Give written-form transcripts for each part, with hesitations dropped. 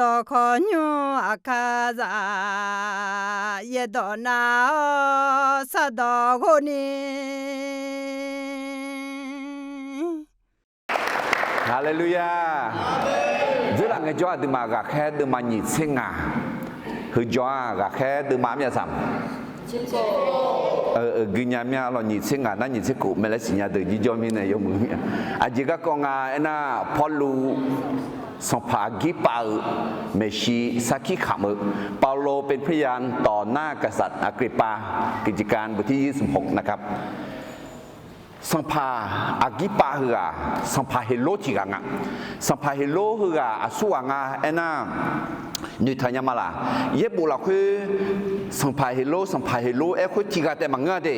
ดอคอนยูอาคาซาเยดอนาสะดอโคนีฮาเลลูยาgiữa là người cho từ mà gà khe từ mà nhịt sinh à hư cho gà khe từ mà mía sắm ghi nhà mía lo nhịt sinh à nó nhịt sinh cụ mẹ lấy sinh nhà từ gì cho mình này yêu mừng chỉ các con em na Pauloสภากิปาเมชีสักขีขามเปาโลเป็นพยานต่อหน้ากษัตริย์อากริปากิจการบทที่26นะครับสัมภาอากิปาเหือสัมภาเฮโลที่กังสัมภาเฮโลเหืออาสุวังเอ็น่านิทานยามาลาเย็บบุลาคือสัมภาเฮโลคุที่กัดแต่มังเงาเด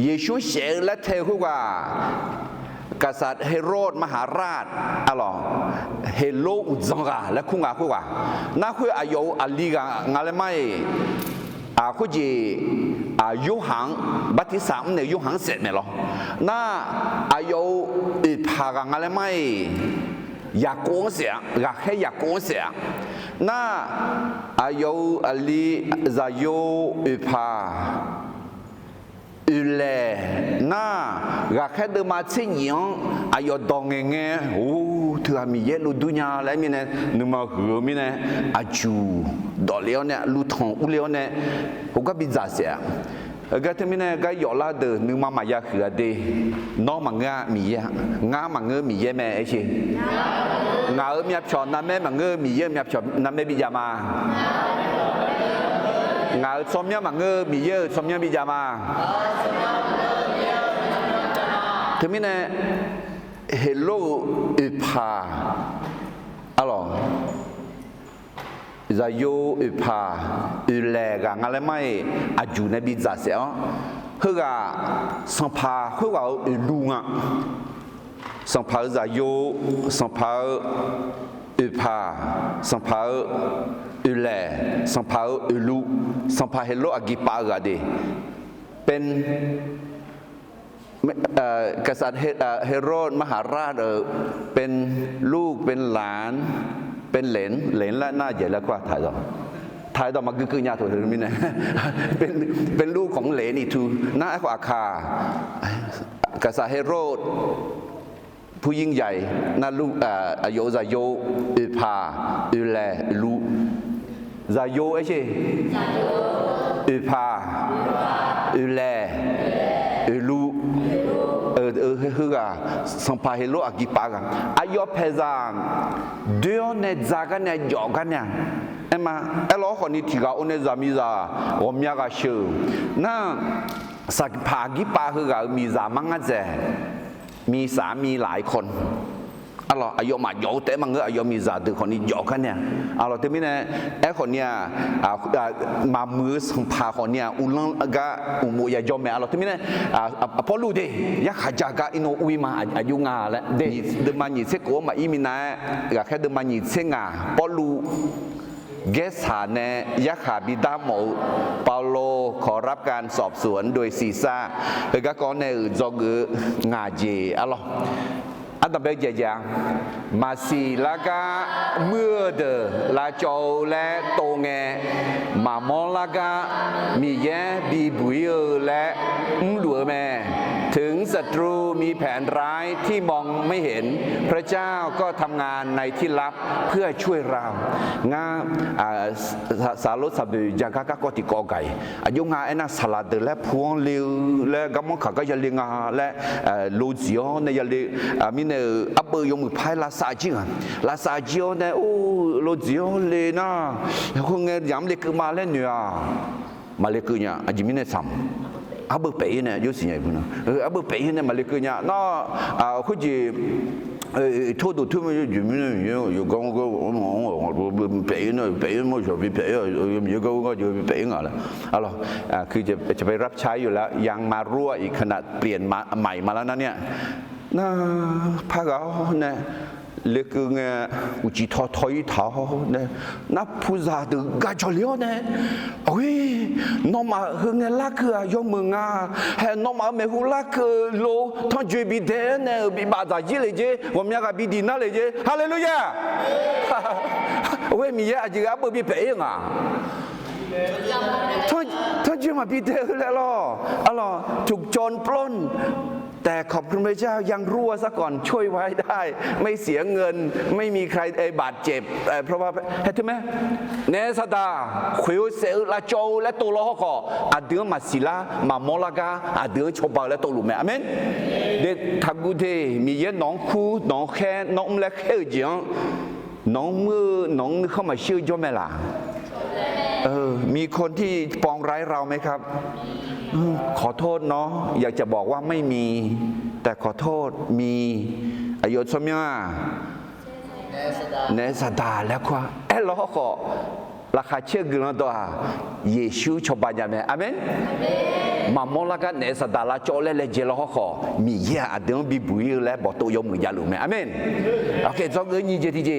เยซูเสกและเทคุกากษัตริย์เฮโรดมหาราชอะไรเฮโลอุจงกาและคุงาคุกาน่าคุยอายุอาลีกางาเลไม่คุจียุหังบัติสามเนี่ยยุหังเสร็จไหมล่ะน่าอายุพากางาเลไม่อยากโกงเสียอยากให้อยากโกงเสียน่าอายุอาลีซาโยพาน่ากาแค่เดินมาเชี่ยงอายอดองเงี้ยโอ้เธอมีเยอะลุดุญาแล้วมีเนี่ยนึกมาหือมีเนี่ยอาจูดอเลี้ยวเนี่ยลุทองอุเลี้ยวเนี่ยผมก็บินจ่าเสียก็ที่มีเนี่ยก็ยอลาเดินนึกมามายาหือเดน้องมังงามีเยอะงามังเงมีเยอะแม่ไอ้ชีงามีอับชอนน้ำแม่มังเงมีเยอะมีอับชอนน้ำแม่บิจามางาสมยามังเงมีเยอะสมยาบิจามาถึงมีเนี่ยเฮโลอุปาอะไรซาโยอุปาอุเลกางอะไรไม่อาจูนบิจาเสียเฮกาสัมภาเฮกาอุลุงะสัมภาซาโยสัมภาอุปาสัมภาอุเลสัมภาอุลุสัมภาเฮโลอากิปากาเดเป็นกษัตริย์เฮโรดมหาราชเป็นลูกเป็นหลานเป็นเหลนและหน้าใหญ่แล้วก็ถ่ายต่อมาคือญาติตัวเธอไม่เนี่ยเป็นลูกของเหลนอีทูหน้าของอาคากษัตริย์เฮโรดผู้ยิ่งใหญ่น่าลูกอโยซาโยอุปาอุเลลูซาโยไอ้เช่อุปาอุเลอุลูคือกสัมภาเฮโลอากิปากันอายอเพซานเดียวเนี่ยจากกันเนี่ยจอกันเนี่ยเอ็มมาเอลล์คนนี้ที่เขาเนี่ยจะมีจะวมีอะไรเชื่อนั่นสักภากิปาคือเขามีจะมั่งเจมีสามีหลายคนอะไรอายอมาโยแต่มังเงอายอมีจะดูคนนี้จอกันเนี่ยอะไรที่มีเนี่ยไอ้คนเนี่ยมามือสัมภาคนเนี่ยอุลังกะอุโมยาจอมอะไรที่มีเนี่ยพอรู้ดิยักษ์จากอินโนอุยมาอายุงาแล้วเดิมมันยิ่งเสกโกมาอีมินะอยากแค่เดิมมันยิ่งเสงาพอรู้เกสาเนยักษ์บิดาโมเปาโลขอรับการสอบสวนโดยซีซ่าแล้วก็ก่อนในจอกืองาเจอะไรอันดับแรกจะมาสีลากาเมื่อเดลาโจและโตเงมามอลากามีแย่บีบุยและหลัวแม่ถึงศัตรูมีแผนร้ายที่มองไม่เห็นพระเจ้าก็ทำงานในที่ลับเพื่อช่วยเรางาสารสับดูจากกกติกอไก่อายุงาไอ้น่าสลัดและพวงเลี้ยวและกำมังขาก็จะเลี้ยงและลูจิโอในยาเลี้ยมีเนี่ยอับเบยยมือพายลาซาจิงลาซาจิโอเนี่ยโอ้ลูจิโอเลยนะคงเงี้ยย้ำเล็กมาเล่นเนี่ยมาเล็กเนี่ยอาจจะมีเนี่ยซ้ำอาบุเปย์เนี่ยยุ่งสิ่งใหญ่พุ่งอาบุเปย์เนี่ยมาเล็กเนี่ยน่าคุจิทั่วตัวทั่วมันอยู่ไม่อยู่กองก็เปย์เนี่ยเปย์มั่วชอบเปย์อยู่ก็อยู่เปย์อะไรอะไรคือจะไปรับใช้อยู่แล้วยังมารั่วอีกขนาดเปลี่ยนมาใหม่มาแล้วนะเนี่ยน่าพาเขาเนี่ย le que u chi tho thoi thao ne na puza de ga cholio ne oi no ma hung la que yo munga he no ma me hu la que lo thon jui bi de ne bi ba za ji le je wo mya ga bi di na le je hallelujah oi mi ya ji ga bo bi pe ngaท่านจะมาพิเศษแล้วล่ะถูกโจรปล้นแต่ขอบคุณพระเจ้ายังรั่วซะก่อนช่วยไว้ได้ไม่เสียเงินไม่มีใครบาดเจ็บเพราะว่าเห็นไหมเนสดาขวิวเซลลาโจและตัวล้อก็อาเดือมาศิลามามอลากาอาเดือชบาและตัวหลุมแม่อเมนเด็กทักกูเทมีเยอะน้องคู่น้องแค่น้องและแค่เจียงน้องมือน้องเข้ามาชื่อจ้าแม่ล่ะมีคนที่ปองร้ายเราไหมครับขอโทษเนาะอยากจะบอกว่าไม่มีแต่ขอโทษมีอายศสมัยเนสดาแล้วก็ล้อก็ราคาเชื่อกันแล้วตัวเยซูชอบยังไงอาเมนมามองแล้วกันเนสดาละโจเล่เล่เจล้อก็มีเยอะเดี๋ยวบิบุยและบอกตัวยมมือยาลุไหมอาเมนโอเคจงเงินยี่เจทีเจ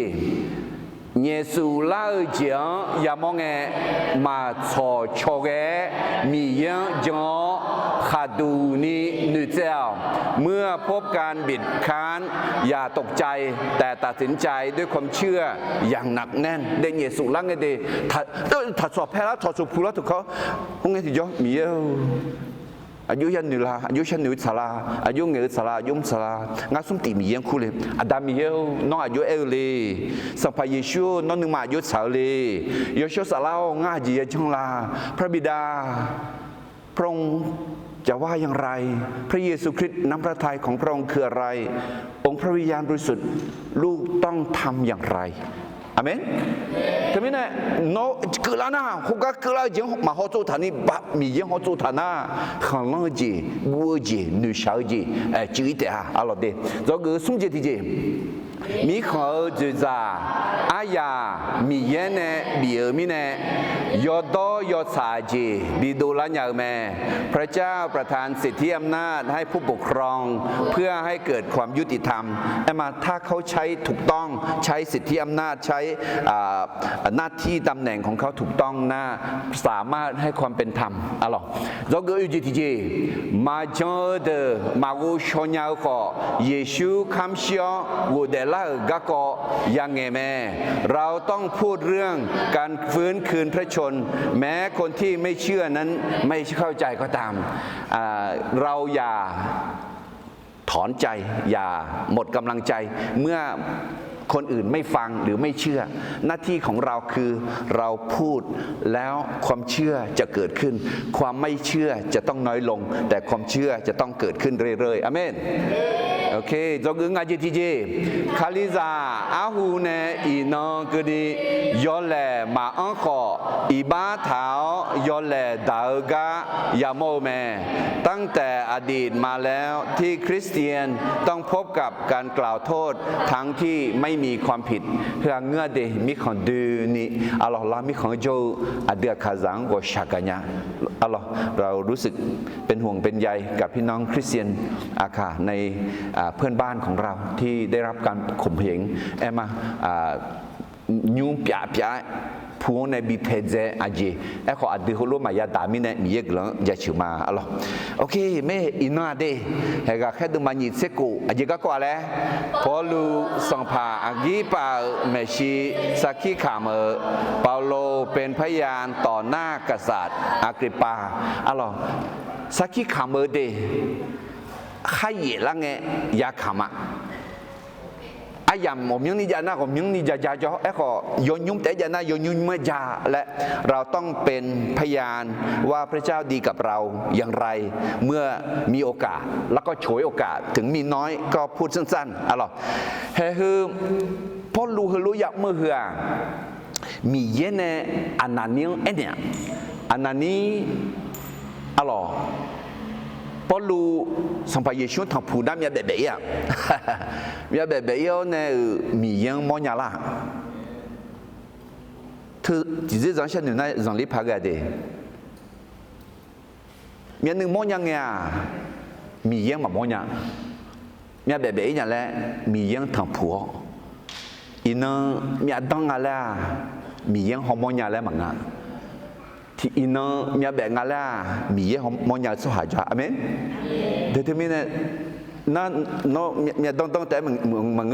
เยซูเล่าเจียงอย่ามองมาชอชอแกมียังจงขาดูนี้นึกเจ้าเมื่อพบการบิดค้านอย่าตกใจแต่ตัดสินใจด้วยความเชื่ออย่างหนักแน่นเดนเยซูลังเดถ้าสอบแพ้แล้วถอดสุภูแล้วถูกเขาพวกนี้ที่ยอมีเยอะอายุยันหนึ่งละอายุฉันหนึ่งสลาอายุเงยสลายุ่มสลางาสุ่มตีมีเยี่ยงคู่เลยอาดามีเยอะน้องอายุเลยสัมภาเยซูน้องหนึ่งมาอายุสาวเลยโยชูสลางาจีเยจังลาพระบิดาพระองค์จะว่าอย่างไรพระเยซูคริสต์น้ำพระทัยของพระองค์คืออะไรองค์พระวิญญาณบริสุทธิ์ลูกต้องทำอย่างไรอาเมนทำไมเนี่ยโน้เกิดแล้วนะฮุกก็เกิดแล้วยังมาหัวจุดฐานีบะมียังหัวจุดฐานะขันลังจีวัวจีหนุ่ยสาวจีจีเดียอะไรเดียแล้วก็สุ่มจีที่จีมีเขาจะจ่าอายามีเย็นเนี่ยมีมีเนี่ยยอดยอดสาจีบิดูแลอย่างแม่พระเจ้าประทานสิทธิอำนาจให้ผู้ปกครองเพื่อให้เกิดความยุติธรรมแต่มาถ้าเขาใช้ถูกต้องใช้สิทธิอำนาจใช้หน้าที่ตำแหน่งของเขาถูกต้องนะสามารถให้ความเป็นธรรมอะไรเราก็อุจิติเจมาเจอเดมาวูชอนยาวก็เยซูคำเชียววูเดล่าก็ก็ยังไงแม่เราต้องพูดเรื่องการฟื้นคืนพระชนแม้คนที่ไม่เชื่อนั้นไม่เข้าใจก็ตามเราอย่าถอนใจอย่าหมดกำลังใจเมื่อคนอื่นไม่ฟังหรือไม่เชื่อหน้าที่ของเราคือเราพูดแล้วความเชื่อจะเกิดขึ้นความไม่เชื่อจะต้องน้อยลงแต่ความเชื่อจะต้องเกิดขึ้นเรื่อยๆอาเมนโอเคจงงาจิติเจคาลิซาอาหูเนอีนองกดียอแลมาอังขออีบ้าเท้ายอแลดาวกายาโมเมตั้งแต่อดีตมาแล้วที่คริสเตียนต้องพบกับการกล่าวโทษทั้งที่ไม่มีความผิดเพื่อเงื่อเดมิของดูนี่อัลลอฮ์ละมิของโจอเดียคาซังวชากะญะอัลลอฮ์เรารู้สึกเป็นห่วงเป็นใยกับพี่น้องคริสเตียนอาคาในเพื่อนบ้านของเราที่ได้รับการข่มเหงมายุ่งเปียพูนในบิเทเจอาจีขออดีตเขารู้มายาดามิเนมีเยกหลังจะชิมาอัลลอฮ์โอเคแม่อินาเดเฮกาแค่ดูมันยิเซกูอาจีก็กว่าแล้วพอลูสังพาอากีปาเมชีสักขีขามเปาโลเป็นพยานต่อหน้ากษัตริย์อากริปาอัลลอฮ์สักขีขามเดใครเยละไงยาขามะอายามผมยังนิจานะผมยังนิจาจ่อขอยนยุ่งแต่จานะยนยุ่งเมื่อจาและเราต้องเป็นพยานว่าพระเจ้าดีกับเราอย่างไรเมื่อมีโอกาสแล้วก็ฉวยโอกาสถึงมีน้อยก็พูดสั้นๆอะไรเฮ้คือพอรู้อยากเมื่อเหือมีเยเนอานานิลเนี่ยอานานีอะไรพอรู้สัมภาระชุดทางผู้ดำมีแบบๆมีแบบๆเนี่ยมียังมองยาละที่ที่จะจังเช่นหนึ่งในจังลิพากาเดมีหนึ่งมองยังไงมียังมามองยังมีแบบๆอย่างแรกมียังทางผู้ อินมีอัดังอะไรมียังฮอร์โมนอะไรมั้งอ่ะที่อินมีแบบอะไรมียังฮอร์โมนอะไรสุดหายจ้ะอเมนเดี๋ยวที่มีเนี่ยนั่นน้องมีต้องแต่มึง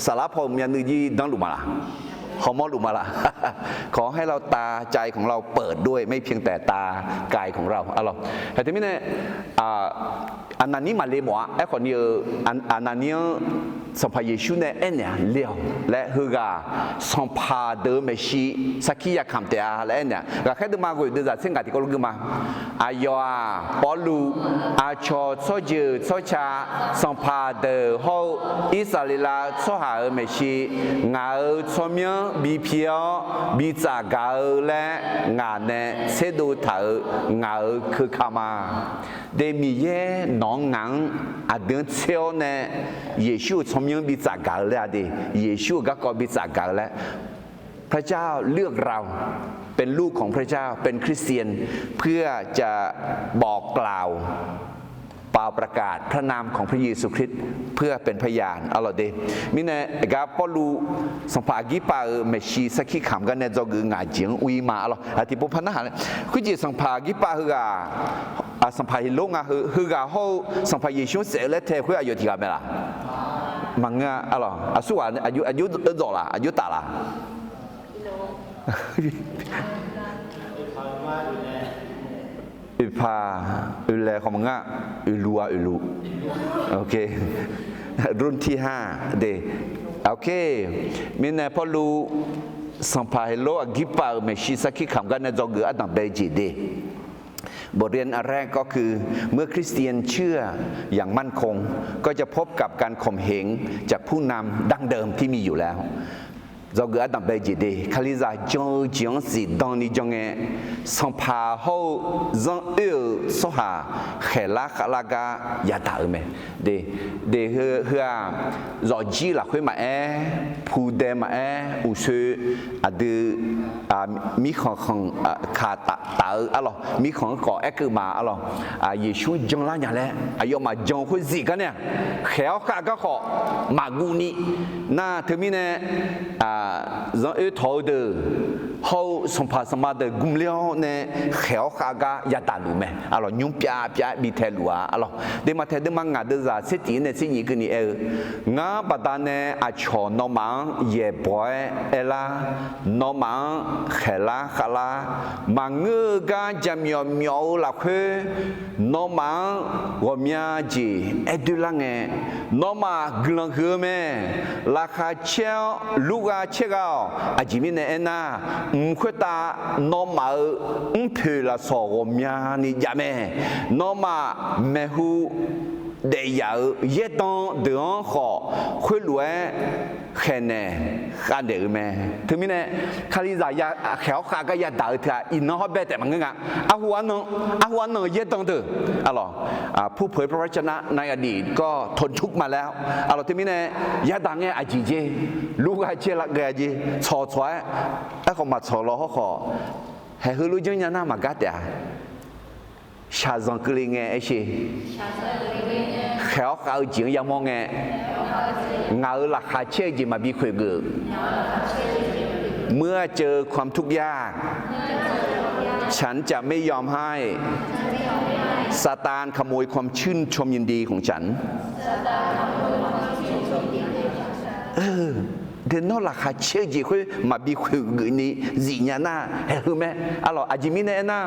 สารพมีนึกยี่ดังหลุมมาละฮอร์โมนหลุมมาละขอให้เราตาใจของเราเปิดด้วยไม่เพียงแต่ตากายของเราเอาหรอแต่ที่มีเนี่ยอันนั้นนี่มาเลยบอกไอ้คนนี้อันนั้นนี่สัมภาระเยซูเนี่ยเนี่ยเลี้ยวและฮือกาสัมภาระเดิมไม่ชีสักขี้ยาคำเดียและเนี่ยก็แค่ดูมากูดูจากเส้นกาที่เขาลูกมาอายาปอลูอาชอโซเจโซชาสัมภาระเดิมเขาอิสราเอลโซหาไม่ชีงาโซเมียบีเพียวบีจากาและงานเนี่ยเสดูเถางาคือขามาเดมีเย่น้องงังอาเดินเที่ยวเนี่ยเยซูสมยังบิจากกันแล้วดิเยซูก็บิจากกันแล้วพระเจ้าเลือกเราเป็นลูกของพระเจ้าเป็นคริสเตียนเพื่อจะบอกกล่าวเป่าประกาศพระนามของพระเยซูคริสต์เพื่อเป็นพยานเอาล่ะเดมิเนกาปอลูสัมภากิปาเมชีสักขี้ขำกันเนี่ยจะกึ่งอาเจียงอุยมาเอาล่ะอาทิปุพันธ์นะคุณจีสัมภากิปาฮือสัมภาหิลงฮือกาเขาสัมภาเยซูเสร็จแล้วเทคุยอายุที่กันไหมล่ะมังอะล่ะสู้อายุโตละอายุตาละอุปาอุเลของมังอะอุลัวอุลูโอเครุ่นที่5เดโอเคมินพอลูสัมภาหิโลอากิปาเมชิสักขี้ขำกันเนี่ยจะเกิดอันดับเบจิเดบทเรียนอันแรกก็คือเมื่อคริสเตียนเชื่ออย่างมั่นคงก็จะพบกับการข่มเหงจากผู้นำดั้งเดิมที่มีอยู่แล้วเราเกิดตั้งแต่จีเดคาลิซาจงจีงสิดองนี่จงเอสัมภาเขาจงสหาเขลักลากายาตาเมเดเฮือรอจีละคุยมาผู้เดมาอุษอดีมีของขาตาอะหรอมีของก่อคือมาอะหรอเยซูจงละอย่างแหละอายุมาจงคุยสิกันเนี่ยเขลข้าก็ขอมากูนี่น่าเธอมีเนี่ย让一头的好上爬什么的公了呢，好下个也大路咩？啊咯，用别比太路啊，啊咯，你嘛睇到嘛伢的啥？实际呢是一个呢，伢把他呢啊瞧农忙也不哎啦，农忙海啦哈啦，嘛我个就苗啦去，农忙我名字哎对啦哎，农忙กลังคือ咩？ราคาเช่าลูกอาเช่าอาจิมินเอ็นะควตานอมาเพลาสอวมียนี่ยาเมนอมาเมหูเดียเยตองเดือดขอคุยรวยแค่เน่กันเดือดเมถึงมินเน่คาลิซายาเขียวขาก็ยาดาวเถอะอินนอเบแต่มันงั้นอาหัวน้องเยตองเดือดอะไรผู้เผยพระวจนะในอดีตก็ทนทุกข์มาแล้วอะไรถึงมินเน่ยาดังเงอาจีเจลูกอาเจลักเกจีชอช่วยไอ้คนมาชอรอเขาขอให้คือรู้จังยันน่ามากัดเดียชาซังกลิงเงไอ้ชีเขาเอาจริงยังมองเงเงาหลักหาเชื่อจีมาบีคุยกือเมื่อเจอความทุกข์ยากฉันจะไม่ยอมให้ซาตานขโมยความชื่นชมยินดีของฉันเดี๋ยวนอกหลักหาเชื่อจีคุยมาบีคุยกือนี่จีเนี่ยน่าเห็นไหมอะไรอาจิมิเน่น่า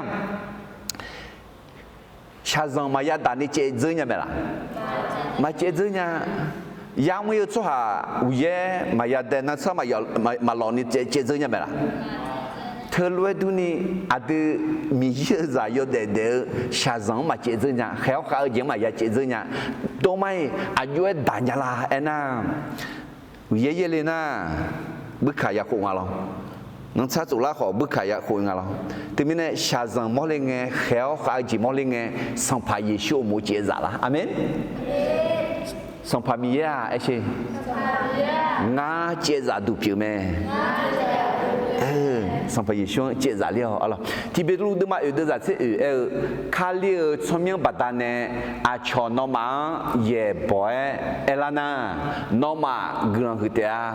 ชาซังมายาดานี่เจเจเนี่ยไหมล่ะมาเจเจเนี่ยยังไม่รู้ว่าอุเย่มายาเดนัสมาลอนี่เจเจเนี่ยไหมล่ะเธอรู้ดูนี่อาจจะมีเยอะใจอยู่เด็กชาซังมาเจเจเนี่ยเขายังมายาเจเจเนี่ยตัวไม่อายุด่านยาลาเอ็น่าอุเย่เลยนะบุคคายาคงอะไรนั่งชัดสุดละขอบุคคายาคุยงาเราทีนี้เนี่ยชาซังมอลิงเงเขียวขาจีมอลิงเงสัมภาเยซูมูเจซาละอาเมนสัมภามียาไอ้เช่งาเจซาดูผิวแม่上派耶稣接着了，啊咯，特别路的嘛有的在这卡里聪明不单呢，啊，瞧那嘛也不哎啦呐，那嘛个人去的啊，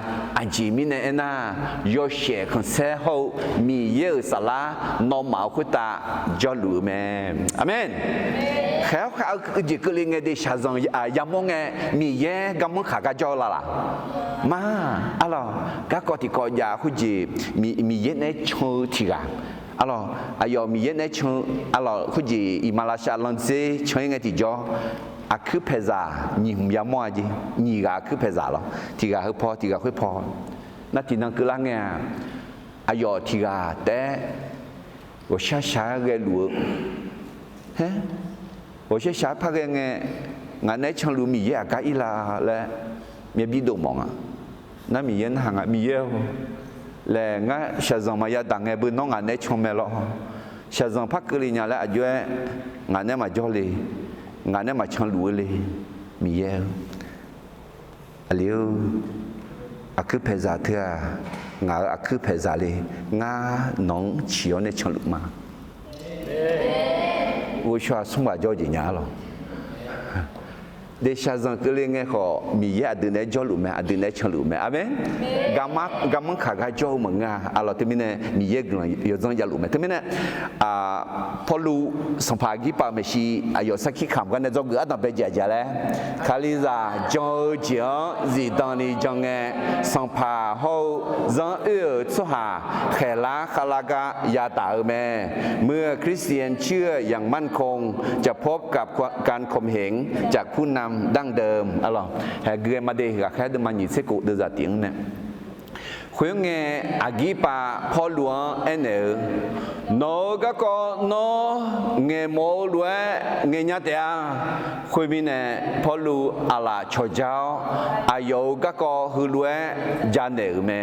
前面呢呐，要写看最后米有啥啦，那嘛去打交流咩，阿门。还这个里的下上啊，要么呢米也根本卡个交啦。嘛，啊咯，嗰個啲國家好似米嘢呢唱提噶，啊咯，啊有米嘢呢唱，啊咯，好似馬來西亞人子唱嘅啲咗，啊去拍咋，你唔要麼啫，你個去拍咋咯，提個去破，提個去破，那啲人個人嘅，啊有提個，但我想嘅路，嘿，我想拍嘅嘅，我呢唱路米嘢個伊啦咧，咪邊度忙啊？那米烟行啊，米烟，来我小时候嘛也当个不弄俺那穷没了，小时候拍个里伢来，就俺那嘛叫嘞，俺那嘛抢路嘞，米烟，啊了，啊去拍啥特啊，我啊去拍啥嘞，我弄起要那抢路嘛，我说送把交几年了。de shazan kelenge ko miye adune jolu me adune cholu me amen gama khaga jo menga alo temine miye glan yo zang yalu me temine polu sampagi pa meshi ayo sakhi kham ga ne zo ga da be ja ja le khaliza jo jiang zi dan ni jang nge sampa ho zang chu ha khela khalaga ya ta me เมื่อคริสเตียนเชื่ออย่างมั่นคงจะพบกับการข่มเหงจากผู้นำดั้งเดิมอะไรแห่เกลือมาเดกับแค่เดิมมันยิ่งเสกุเดือดเตียงเนี่ยคุยงอากีปาพ่อหลวงเอ๋โนก็โนเงโมล้วนเงยเดียคุยมีเนี่ยพ่อหลวงอะไรชอเจ้าอายุก็คือล้วนจานเอ๋แม่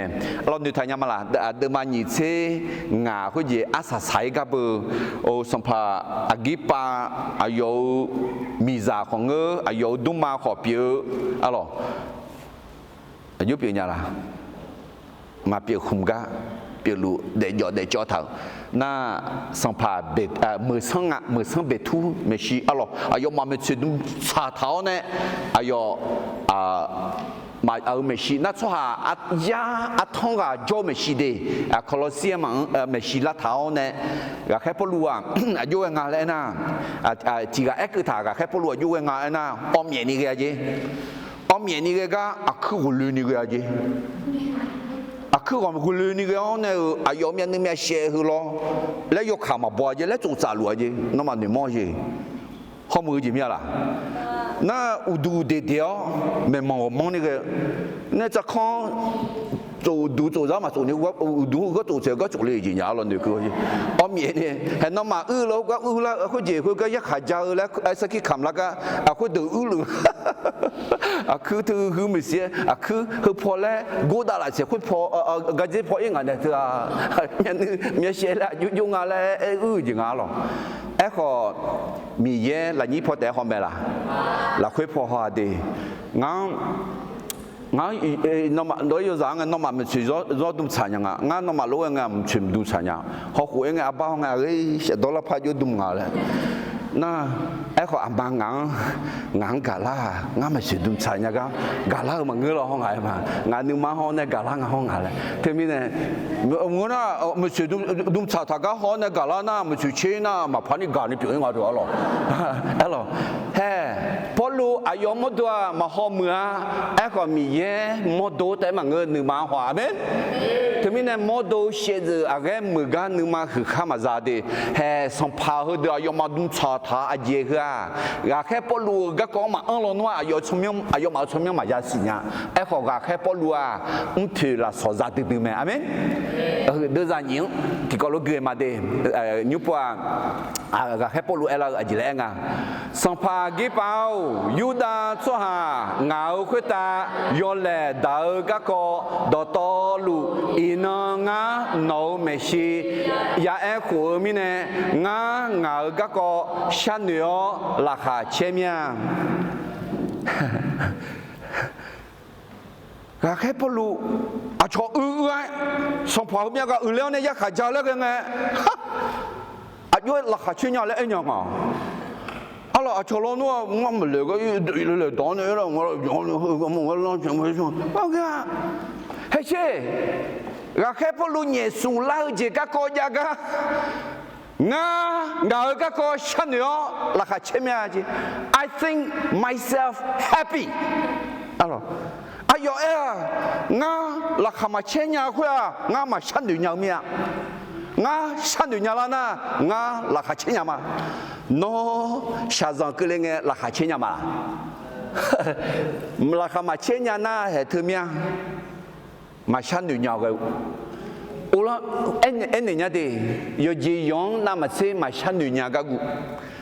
เราดูทางยามาละเดิมมันยิ่งเสงาคุยจีอาศัยใส่กับโอสัมภาอากีปาอายุมีจ่าของอายุดุมาขอเปียอะไรอายุเปียเนี่ยละมาเปียคุมกะเปียลูเดยอเดจอทางน่าสัมภาเบมือสังเบทูเมชีอะลออายมาเมชิดุชาเท้าเนี่ยอายมาเอาเมชีน่าชัวอะยาอะทองกะจอเมชีเดอะโคลอสเซียมเมชีละเท้าเนี่ยกะแค่ปลัวอายุงาเลยนะจีกะเอกตากะแค่ปลัวอายุงาเลยนะออมเยนี่กะจีออมเยนี่กะอะคือกุลืนี่กะจีคือความกุลนี่ก็เนี่ยอายุมันนี่มันเชื่อหือล้อแล้วยกขามาบ่อยแล้วจุดจ่าหลวงจีน้ำมันนี่มอจีข้อมือจีมีอะไรน่าอุดูเดียวไม่มองนี่ก็เนี่ยจะข้อ做咗嘛做你我ดูก็做ก็做你จีเนี่ยเราเนี่ยคืออ้อมเย็นเนี่ยเห็นน้ำมาแล้วก็แล้วเขาเจเขาก็ยักขาเจ้าแล้วไอ้สักที่คำแล้วก็เขาดูเลยคือถือคือไม่เสียคือพอแล้วกูด่าอะไรเสียคือพอกระเจี๊ยบพอยังไงเนี่ยคือมีเสียแล้วยุ่งอะไรจีงาหรอไอ้ข้อมีเย่ละนี้พอแต่ข้อแม่ละละคุยพอหาดีงั้นน้ำโดยอย่างงั้นน้ำมันช่วยรอดูสัญญางั้นน้ำมันรู้ยังไงมันช่วยดูสัญญาเขาคุยยังไงอาบ้ายังไงดอลลาร์พายุดูงาเลยน่าไอ้ข้ออาบ้างานกาล่างานมันช่วยดูสัญญากาล่ามันเงือห้องไงมางานนึงมาห้องเนี่ยกาล่างห้องอะไรที่มีเนี่ยงั้นน่ะมันช่วยดูสัญญาห้องเนี่ยกาล่าน่ะมันช่วยเชื่อน่ะมาพันนี่กานี่เปลี่ยนมาดูอะไรเฮ้พอรู้อายุหมดตัวมาห้องเมื่อไอ้ข้อมีหมดตัวแต่มาเงินหนึ่งมาหัวเป็นที่มีเนี่ยหมดตัวเชื่อจะอะไรมือกันหนึ่งมาคือข้ามาจากดีเฮ้สัมภาระเดียวอายุมาดูชาท้าอาเจียร์ก็แค่พอรู้ก็มาอันละนัวอายุชมยังอายุมาชมยังมาจากสิ่งนี้ไอ้ข้อก็แค่พอรู้ถือละสอดจากตึกๆไหมอามินเดือดร้อนยิ่งที่ก็รู้เกิดมาดียุบว่าก็แค่พอรู้อะไรอาเจียร์ไงสัมภาระเปล่ายูดาชัวหาเงาขึ้นตายอลเล่ดาวก็ดอตอลูอินงาโนเมชียาเอขัวมิเนงาเงาก็ชันเนียราคาเชมีย ก็แค่พอรู้อาชอสองพ่อเมียก็แล้วเนี่ยยักษ์ขาเจ้าแล้วกันไงอายุหลักขาชิ้นยาแล้วไอ้ยังอ่ะอะไรอาชอเราเนี่ยงั้นมันเลยก็เลยตอนนี้เรา我เรา怎么说OKเฮ้ยเช่ก็แค่พอรู้เนี่ยสุราเจก็ก็ยากะngà cái cô chân nữa là khá chế mẹ gì I think myself happy alo ayo ngà là khá mà chế nhà khoa ngà mà chân được nhau mẹ ngà chân được nhau là na ngà là khá chế nhà mà no sao rằng cứ lên nghe là khá chế nhà mà là khá mà chế nhà na hệ thứ mẹ mà chân được nhau cái ủa anh này nhá thì giờ gì giống nam mà xem mà san nữ nhà cái gu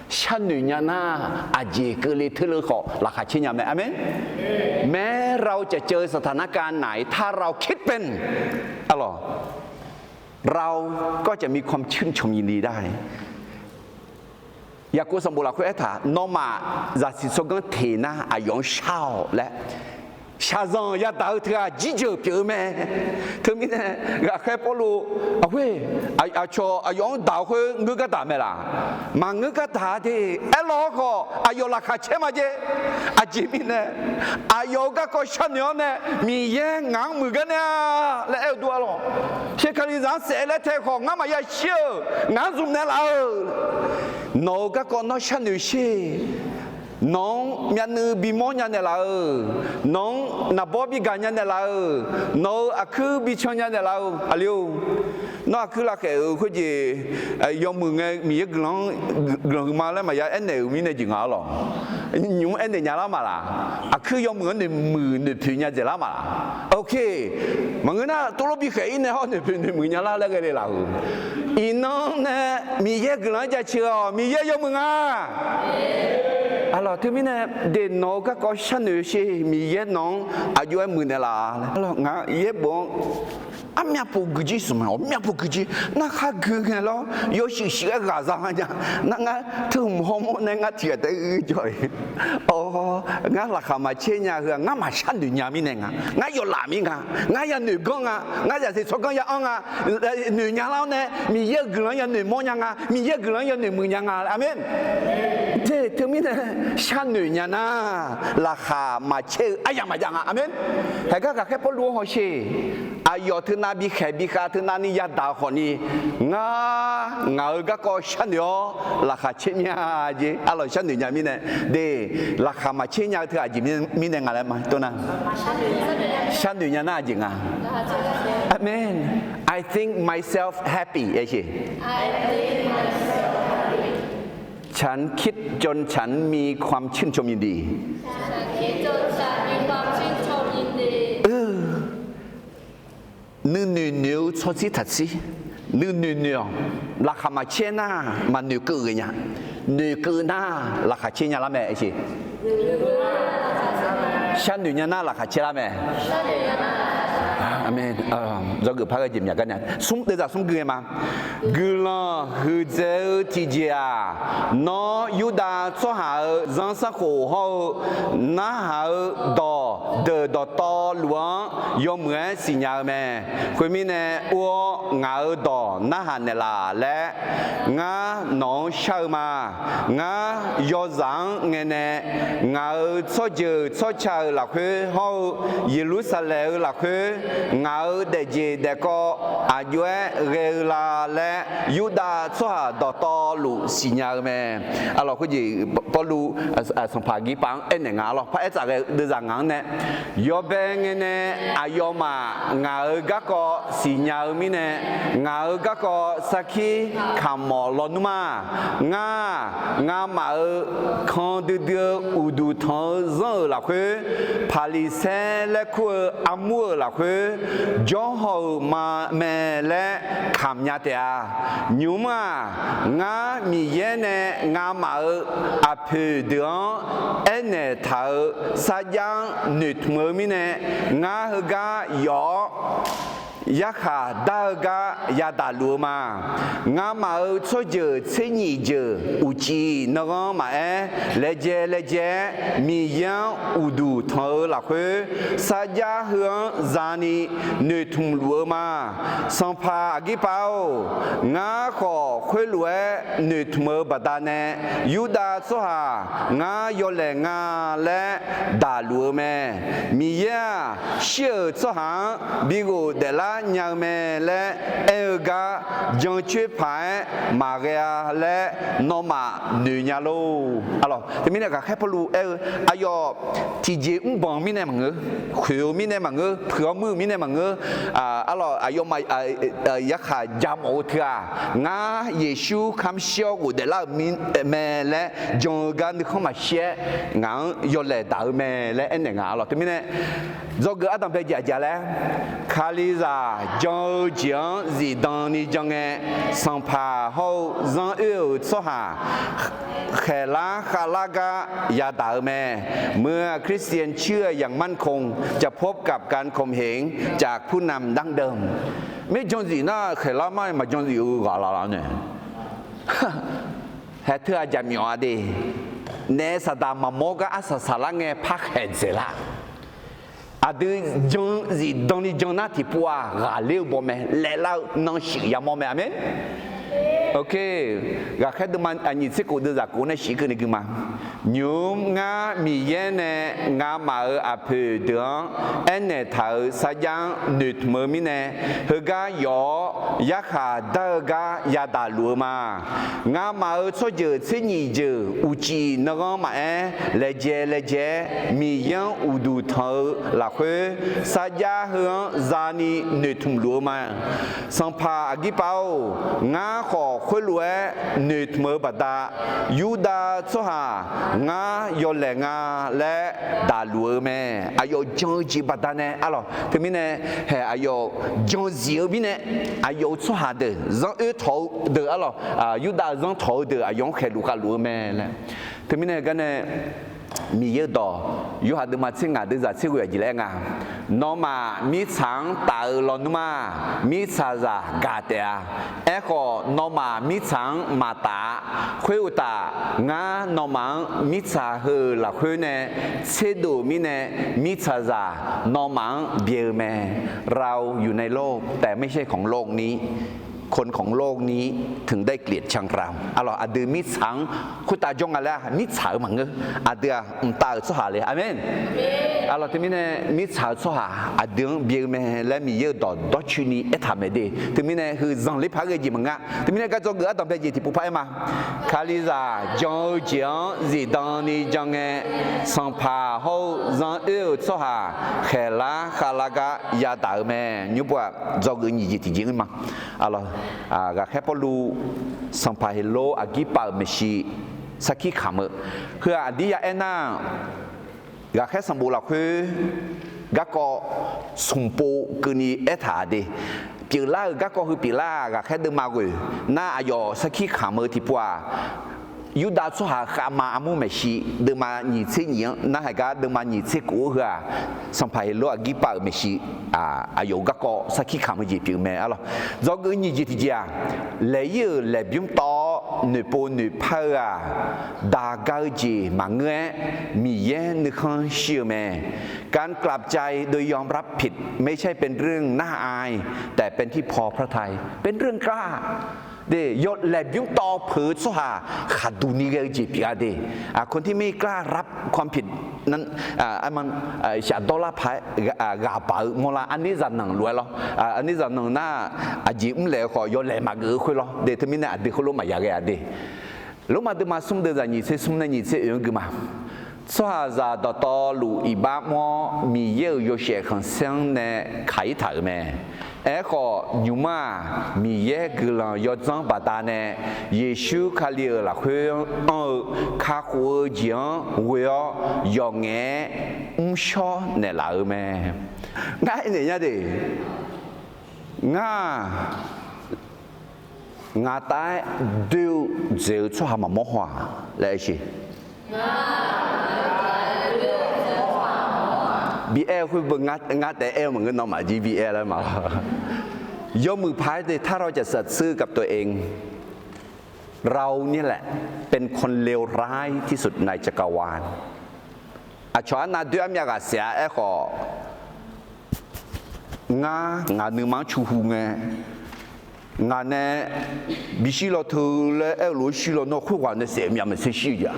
san nữ nhà na à gì cứ lấy thứ lơ họ là khá chi nhà mẹ amenแม้เราจะเจอสถานการณ์ไหนถ้าเราคิดเป็นอะไรเราก็จะมีความชื่นชมยินดีได้อยากกูสมบูรณ์คุยถานอมาจะสิสกันเทน่าอายองเช่าและชาซองยาดาวเธอจีเจอเปียวแม่เธอมีเนี่ยก็แค่พอรู้เอาเว้ยอาชออายองดาวเฮ้ยงึกกระดาษไหมล่ะมังงึกกระดาษที่เอลล์ก็อายอราคาเช่มาเจอาจิมิเนี่ยอายอก็ชันยอนเนี่ยมีแย่งงมือกันเนี่ยแล้วเอลตัวหรอเชื่อคดีสังเสแล้วเทของงามายาเชื่องานซุ่มเนี่ยเราโนก็นอชันอยู่ชีน้องมีนบีมอยันเนี่ยละน้องนับบอบีกันยันเนี่ยละน้องอาคือบีชอนยันเนี่ยละอะไรอยู่น้องอาคือละแค่คุยจียอมมือไงมีกลางมาแล้วมายาเอ็นเนี่ยมีเนี่ยจริงเหรอยุ่งเอ็นเนี่ยยาละมาละอาคือยอมมือเนี่ยมือเนี่ยถือยาเจละมาละโอเคมันก็น่าตัวเราบีแค่อินเนี่ยเขาเนี่ยเป็นมือยาละแล้วก็เลยละอีน้องเนี่ยมีกลางจะเชื่อมียอมมืออ่ะalors thế mình để nó các có sẵn nữa chứ mình biết nó ở dưới mình là alors ngã biết bon à mẹ phụ cái gì mà mẹ phụ cái gì nó khác cái này lo có sự sửa gà ra nha nó ngã thường hôm nay ngã thiệt đấy trời ngã là khám mà chơi nhà hưởng ngã mà sẵn được nhà mình này ngã vô làm mình ngã nhà nữ con ngã nhà thì số con nhà ông nữ nhà lao này mình biết cái nhà nữ mua nhà mình biết cái nhà nữ mười nhà amen thế thế mình sẵn nữ nhà na là khám mà chơi ai mà chẳng amen hay các phật lưu họ chơi ai giờ thứ nào bị khé bị khá thứ nào ni yết đạo họ ni ngã các con sẵn nữa là khá chơi nhà gì alo sẵn nữ nhà mình này để là khá mà chơi nhà thứ gì mình này ngài mà tôi nào sẵn nữ nhà na gì ngà amen I think myself happy ấy chứฉันคิดจนฉันมีความชื่นชมยินดีnữ cho chị thật gì nữ là khám mà chơi na mà nữ cử nhá nữ cử na là khá chơi nhà làm mẹ gì sang nữ nhà na là khá chơi làm mẹ amen do gửi phát cái gì nhỉ cái này súng bây giờ súng gửi mà gửi là hư dễ thì gì à nó yuda cho hà dân xã khổ họ na hà đò đò to luôn yếm người xin nhà mẹ khi mình nè u ngã đò na hà nè là lẽ ngã nó sao mà ngã do rằng nghe nè ngã cho giờ cho chờ là khi họ Jerusalem là khi ngài để gì để có à yuê rê la lẽ Yuda cho hà đỏ to lũ xì nhà mẹ alo cái gì bao lũ sòng phá ghi băng em này ngài lo phải trả cái đưa ra ngắn nè yo bên nè à yo mà ngài các có xì nhà mi nè ngài các có saki kham mò lon mà ngà mà không đưa udu thọ giờ là cái palise là cái amur là cái do họ mà mẹ lẽ khám nhà thế à nhưng mà ngã mi yên nè ngã mà à phê đường anh nè thảo sa giang nứt mơ mi nè ngã hơ gà gióยาขาดากายาดาลูมางามาช่วยเจอเชนีเจออุจีนกมาเลเจมียังอุดูทอ thở là khuê sa gia hướng gia ni nơi thùng lúa mà sang pha agi bao ngã khó khuê lúa nơi thùng mơ bà đà nè yuda số hà ngã yo lệ ngã lệ đà lúa mẹ mi ya siêu số hà bị gù để la nhà mẹ lệ ga dân chơi phải mà ra lệ nó mà nữ nhà lô alors thì mình là khép lu ayo thì dễ bằng mình em ngơ khuya mình em ngơ phở mưa mình em ngơ alors ayo mà yak hà jam ô thia ngã Giêsu khám siêu của để la mình mẹ lệ dân gan không mà xe ngã yo lệ đạo mẹ lệ anh ngã alors thì mình do cái adam bây giờ lệ khali ra dân chuyện gì đang đi trong nghe sang pha hậu dân yêu số hà khè lá khà laกะยาตาแม่เมื่อคริสเตียนเชื่ออย่างมั่นคงจะพบกับการข่มเหงจากผู้นำดั้งเดิมไม่จงสินะแค่ละไม่มาจงสิอยู่กับเราเนี่ยให้เธอจะมีอะไรเนสดามโมกะอาสาละเงพักเห็นเสละอาดูจงสิตรงนี้จงน่าที่ปัวกาเลี้ยวบ่แม่และเราน้องสิยามอแม่อเมนok, gà khét đôi man anh nhìn thấy cô đưa ra cô này chỉ cái này cơ mà, nhung ngã mi yên nè ngã mà ở áp đường, anh nè thở sa giang nụt mơ mi nè, hơi gà gió, yak hà đỡ gà ya đà lúa mà, ngã mà ở số giờ sẽ nhị giờ, uchi nó có mà lệ dễ, mi yên udu thở là khuê, sa gia hướng zani nụt lúa mà, sang pa agi bao ngã khó khuê lúa nụt mơ bà đà yuda số hà ngã yo lệ ngã lệ đà lúa mẹ ayo jong chi bà đà nè alors thì mình nè hè ayo jong diệu mình nè ayo số hà de zong ư thầu de alors yuda zong thầu de ayo khe lúa mẹ nè thì mình nè cái nè mi yêu đó yêu hạt được mà xin ngài được giải thích về gì lẽ ngà nó mà mi sáng tạo lon mà mi sa ra gà tè echo nó mà mi sáng mà ta khuê ta ngà nó mà mi sa hư là khuê nè chế độ mi nè mi sa ra nó mà bìa mẹเราอยู่ในโลกแต่ไม่ใช่ของโลกนี้คนของโลกนี้ถึงได้เกลียดชังเราalors à deux mi sángคุณตาจงอะไรmi sáng mà ngơ à deux ta số hàเลยamen alors thì mình mi sáng số hà à deux bia mẹ là mi yêu đó đó chuyện này ít tham đi thì mìnhคือdòng lấy phá cái gì mà ngã thì mình cái dòng gỡ tầm cái gì thì bù phải mà khali ra dòng chuyện gì đang đi dòng nghe sang phá hậu dòng yêu số hà khè lá khà la cả ya đạo mẹ như vậy dòng cái gì thì gì mà alors gà khép lu sang pa hello agi pa meshi saki khamคืออดียาเอน่ากาแค่สมบูรณ์คือกาก็สมปูคือนี่เอถาดีปีล่ากาก็คือปีล่ากาแค่เดิมมากุยน่าอายอสกิขามที่ปัวยูดาสุหาขามาอามุเมชิเดิมมาหนีเสียงน่าให้กาเดิมมาหนีเสียกูเหรอสัมภาระโลอากิปาเมชิอายุกาก็สกิขามจีปีเมอะไรจอกนี่จีที่จ้าเลยเลยบิมต่อหนึ่งปูหนึ่งเพอดากาจีมังเงะมีเย่นึกขันเชื่อแม่การกลับใจโดยยอมรับผิดไม่ใช่เป็นเรื่องน่าอายแต่เป็นที่พอพระทัยเป็นเรื่องกล้าเดี๋ยวยศแหลมยุ่งต่อเผือสหาขัดดูนี่ก็จีบยาเดคนที่ไม่กล้ารับความผิดนั้นมันชาดอลลาร์พายกาเป๋ามลาอันนี้จะหนังรวยหรออันนี้จะหนังหน้าจีบเลยขอยศแหลมมาเกลือคุยหรอเดี๋ยวที่มีเนี่ยเดี๋ยวเขาลงมาอย่างเงี้ยเดี๋ยวลงมาเดี๋ยวมาสุ่มเดี๋ยวจะหนีเสียสุ่มเนี่ยหนีเสียเองก็มาสหาจะต่อลูอีบ้ามอมีเยอะโยเชขันเสียงเนี่ยขายถ่ายแม่ก็ยูมามีเยอะกลังยอดจังปัตตานีเยซูคาเลียละคุยข้าคุยจีนเวียยองเงี้ยชอเนี่ยละแม่ง่ายเนี่ยดิง่าตายดูเจ้าชัวหามาโมหัวเลยสิบีเอคุยเบิ่งงัดแต่เอลเหมือนกันน้องหมาจีบีเอแล้วมายกมือพายเลยถ้าเราจะสัตย์ซื่อกับตัวเองเราเนี่ยแหละเป็นคนเลวร้ายที่สุดในจักรวาล ชอนาเดือมีกาเสียของาหนึ่งมันชูหูไงงานเนี่ยบิชิโลทูเลลูชิโลโนคู่กันเนี่ยเสียมีมันเสียชีวิต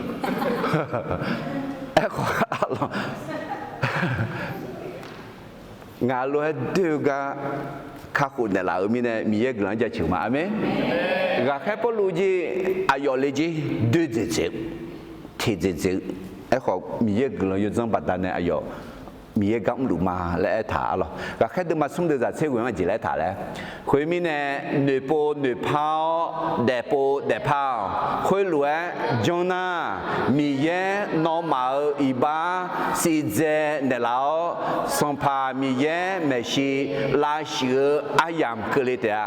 ของานเราเดือกข้าคุณเนี่ยเรามีเยอะกลางจะชิวมาไหมก็แค่พอรู้จีอายอเลจีดูจิตที่จิตขอมีเยอะกลางอยู่จังปัตตานีอายอมีเยอะกังหลุมาและถาหรอก็แค่ดูมาสมเด็จเจ้าเวงจีและถาแล้วคุยมีเนี่ยหนึ่งปูหนึ่งพาวเดปูเดพาวคุยหลวงจงน่ามีเยอะน้องมาอีบ้าสิเจเนลาวสัมภามีเยอะเมชิลาชิอายามเกลิเตีย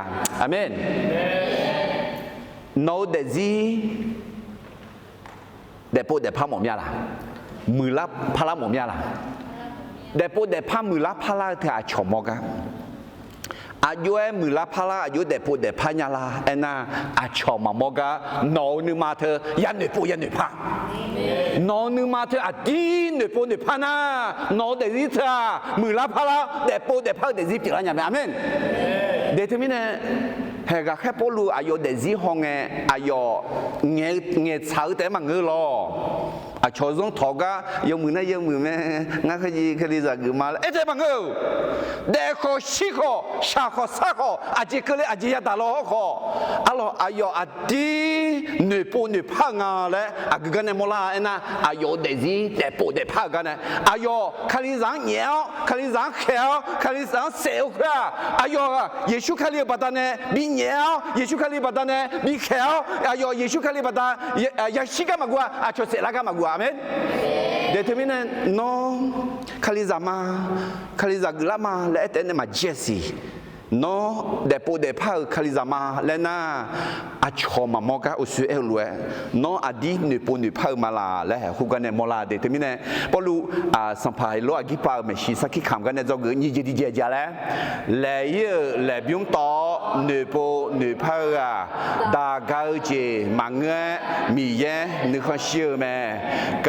อาเมนโนเดซีเดปูเดพาวหมอมีอะไรมือรับพลังหมอมีอะไรเดปูเดพามือละพาลาที่อาชมกะอายุมือละพาลาอายุเดปูเดพาญาลาเอ็น่าอาชมมกะนอนึมาเธอยันเดปูยันเดพานอนึมาเธออาดีเดปูเดพานานอเดซิเธอมือละพาลาเดปูเดพาเดซิติลาญาเมอาเมนเดทมิเนเฮกะแค่ปลูอายุเดซิฮองอายุเงี้ยเช้าแต่มังเงลออาชอบทอกะยังมือนะยังมือแม่งั้นขยี้ขลีจากกูมาเอ๊ะเจ้าบังเออเด็กคนชิโกชาโกซาโกอาจิกเลยอาจิยาตาโลโกอะลออายุอดีเนื้อปูเนื้อพังอะไรอากูกันเนี่ยมลาเอ็นะอายุเดซี่เด็กปูเด็กพังกันเนี่ยอายุขลีสังเหนียวขลีสังเขียวขลีสังเสียวกระอายุเยซูขลีบัตรเนี่ยมีเหนียวเยซูขลีบัตรเนี่ยมีเขียวอายุเยซูขลีบัตรยาชิกามากัวอาชอบเสลากามากัวAmen. Determine no Kalizama let enema Jesse. No depo de pa Kalizama lena achoma moga usu elwe. No adi ne po ne pa mala le hugane mola determine polu sampai lo agipa meshi saki kham gane jog ni ji di ja le ye le byung to ne po ne pa da ga je mange mi ye ne kho ชื่อแม่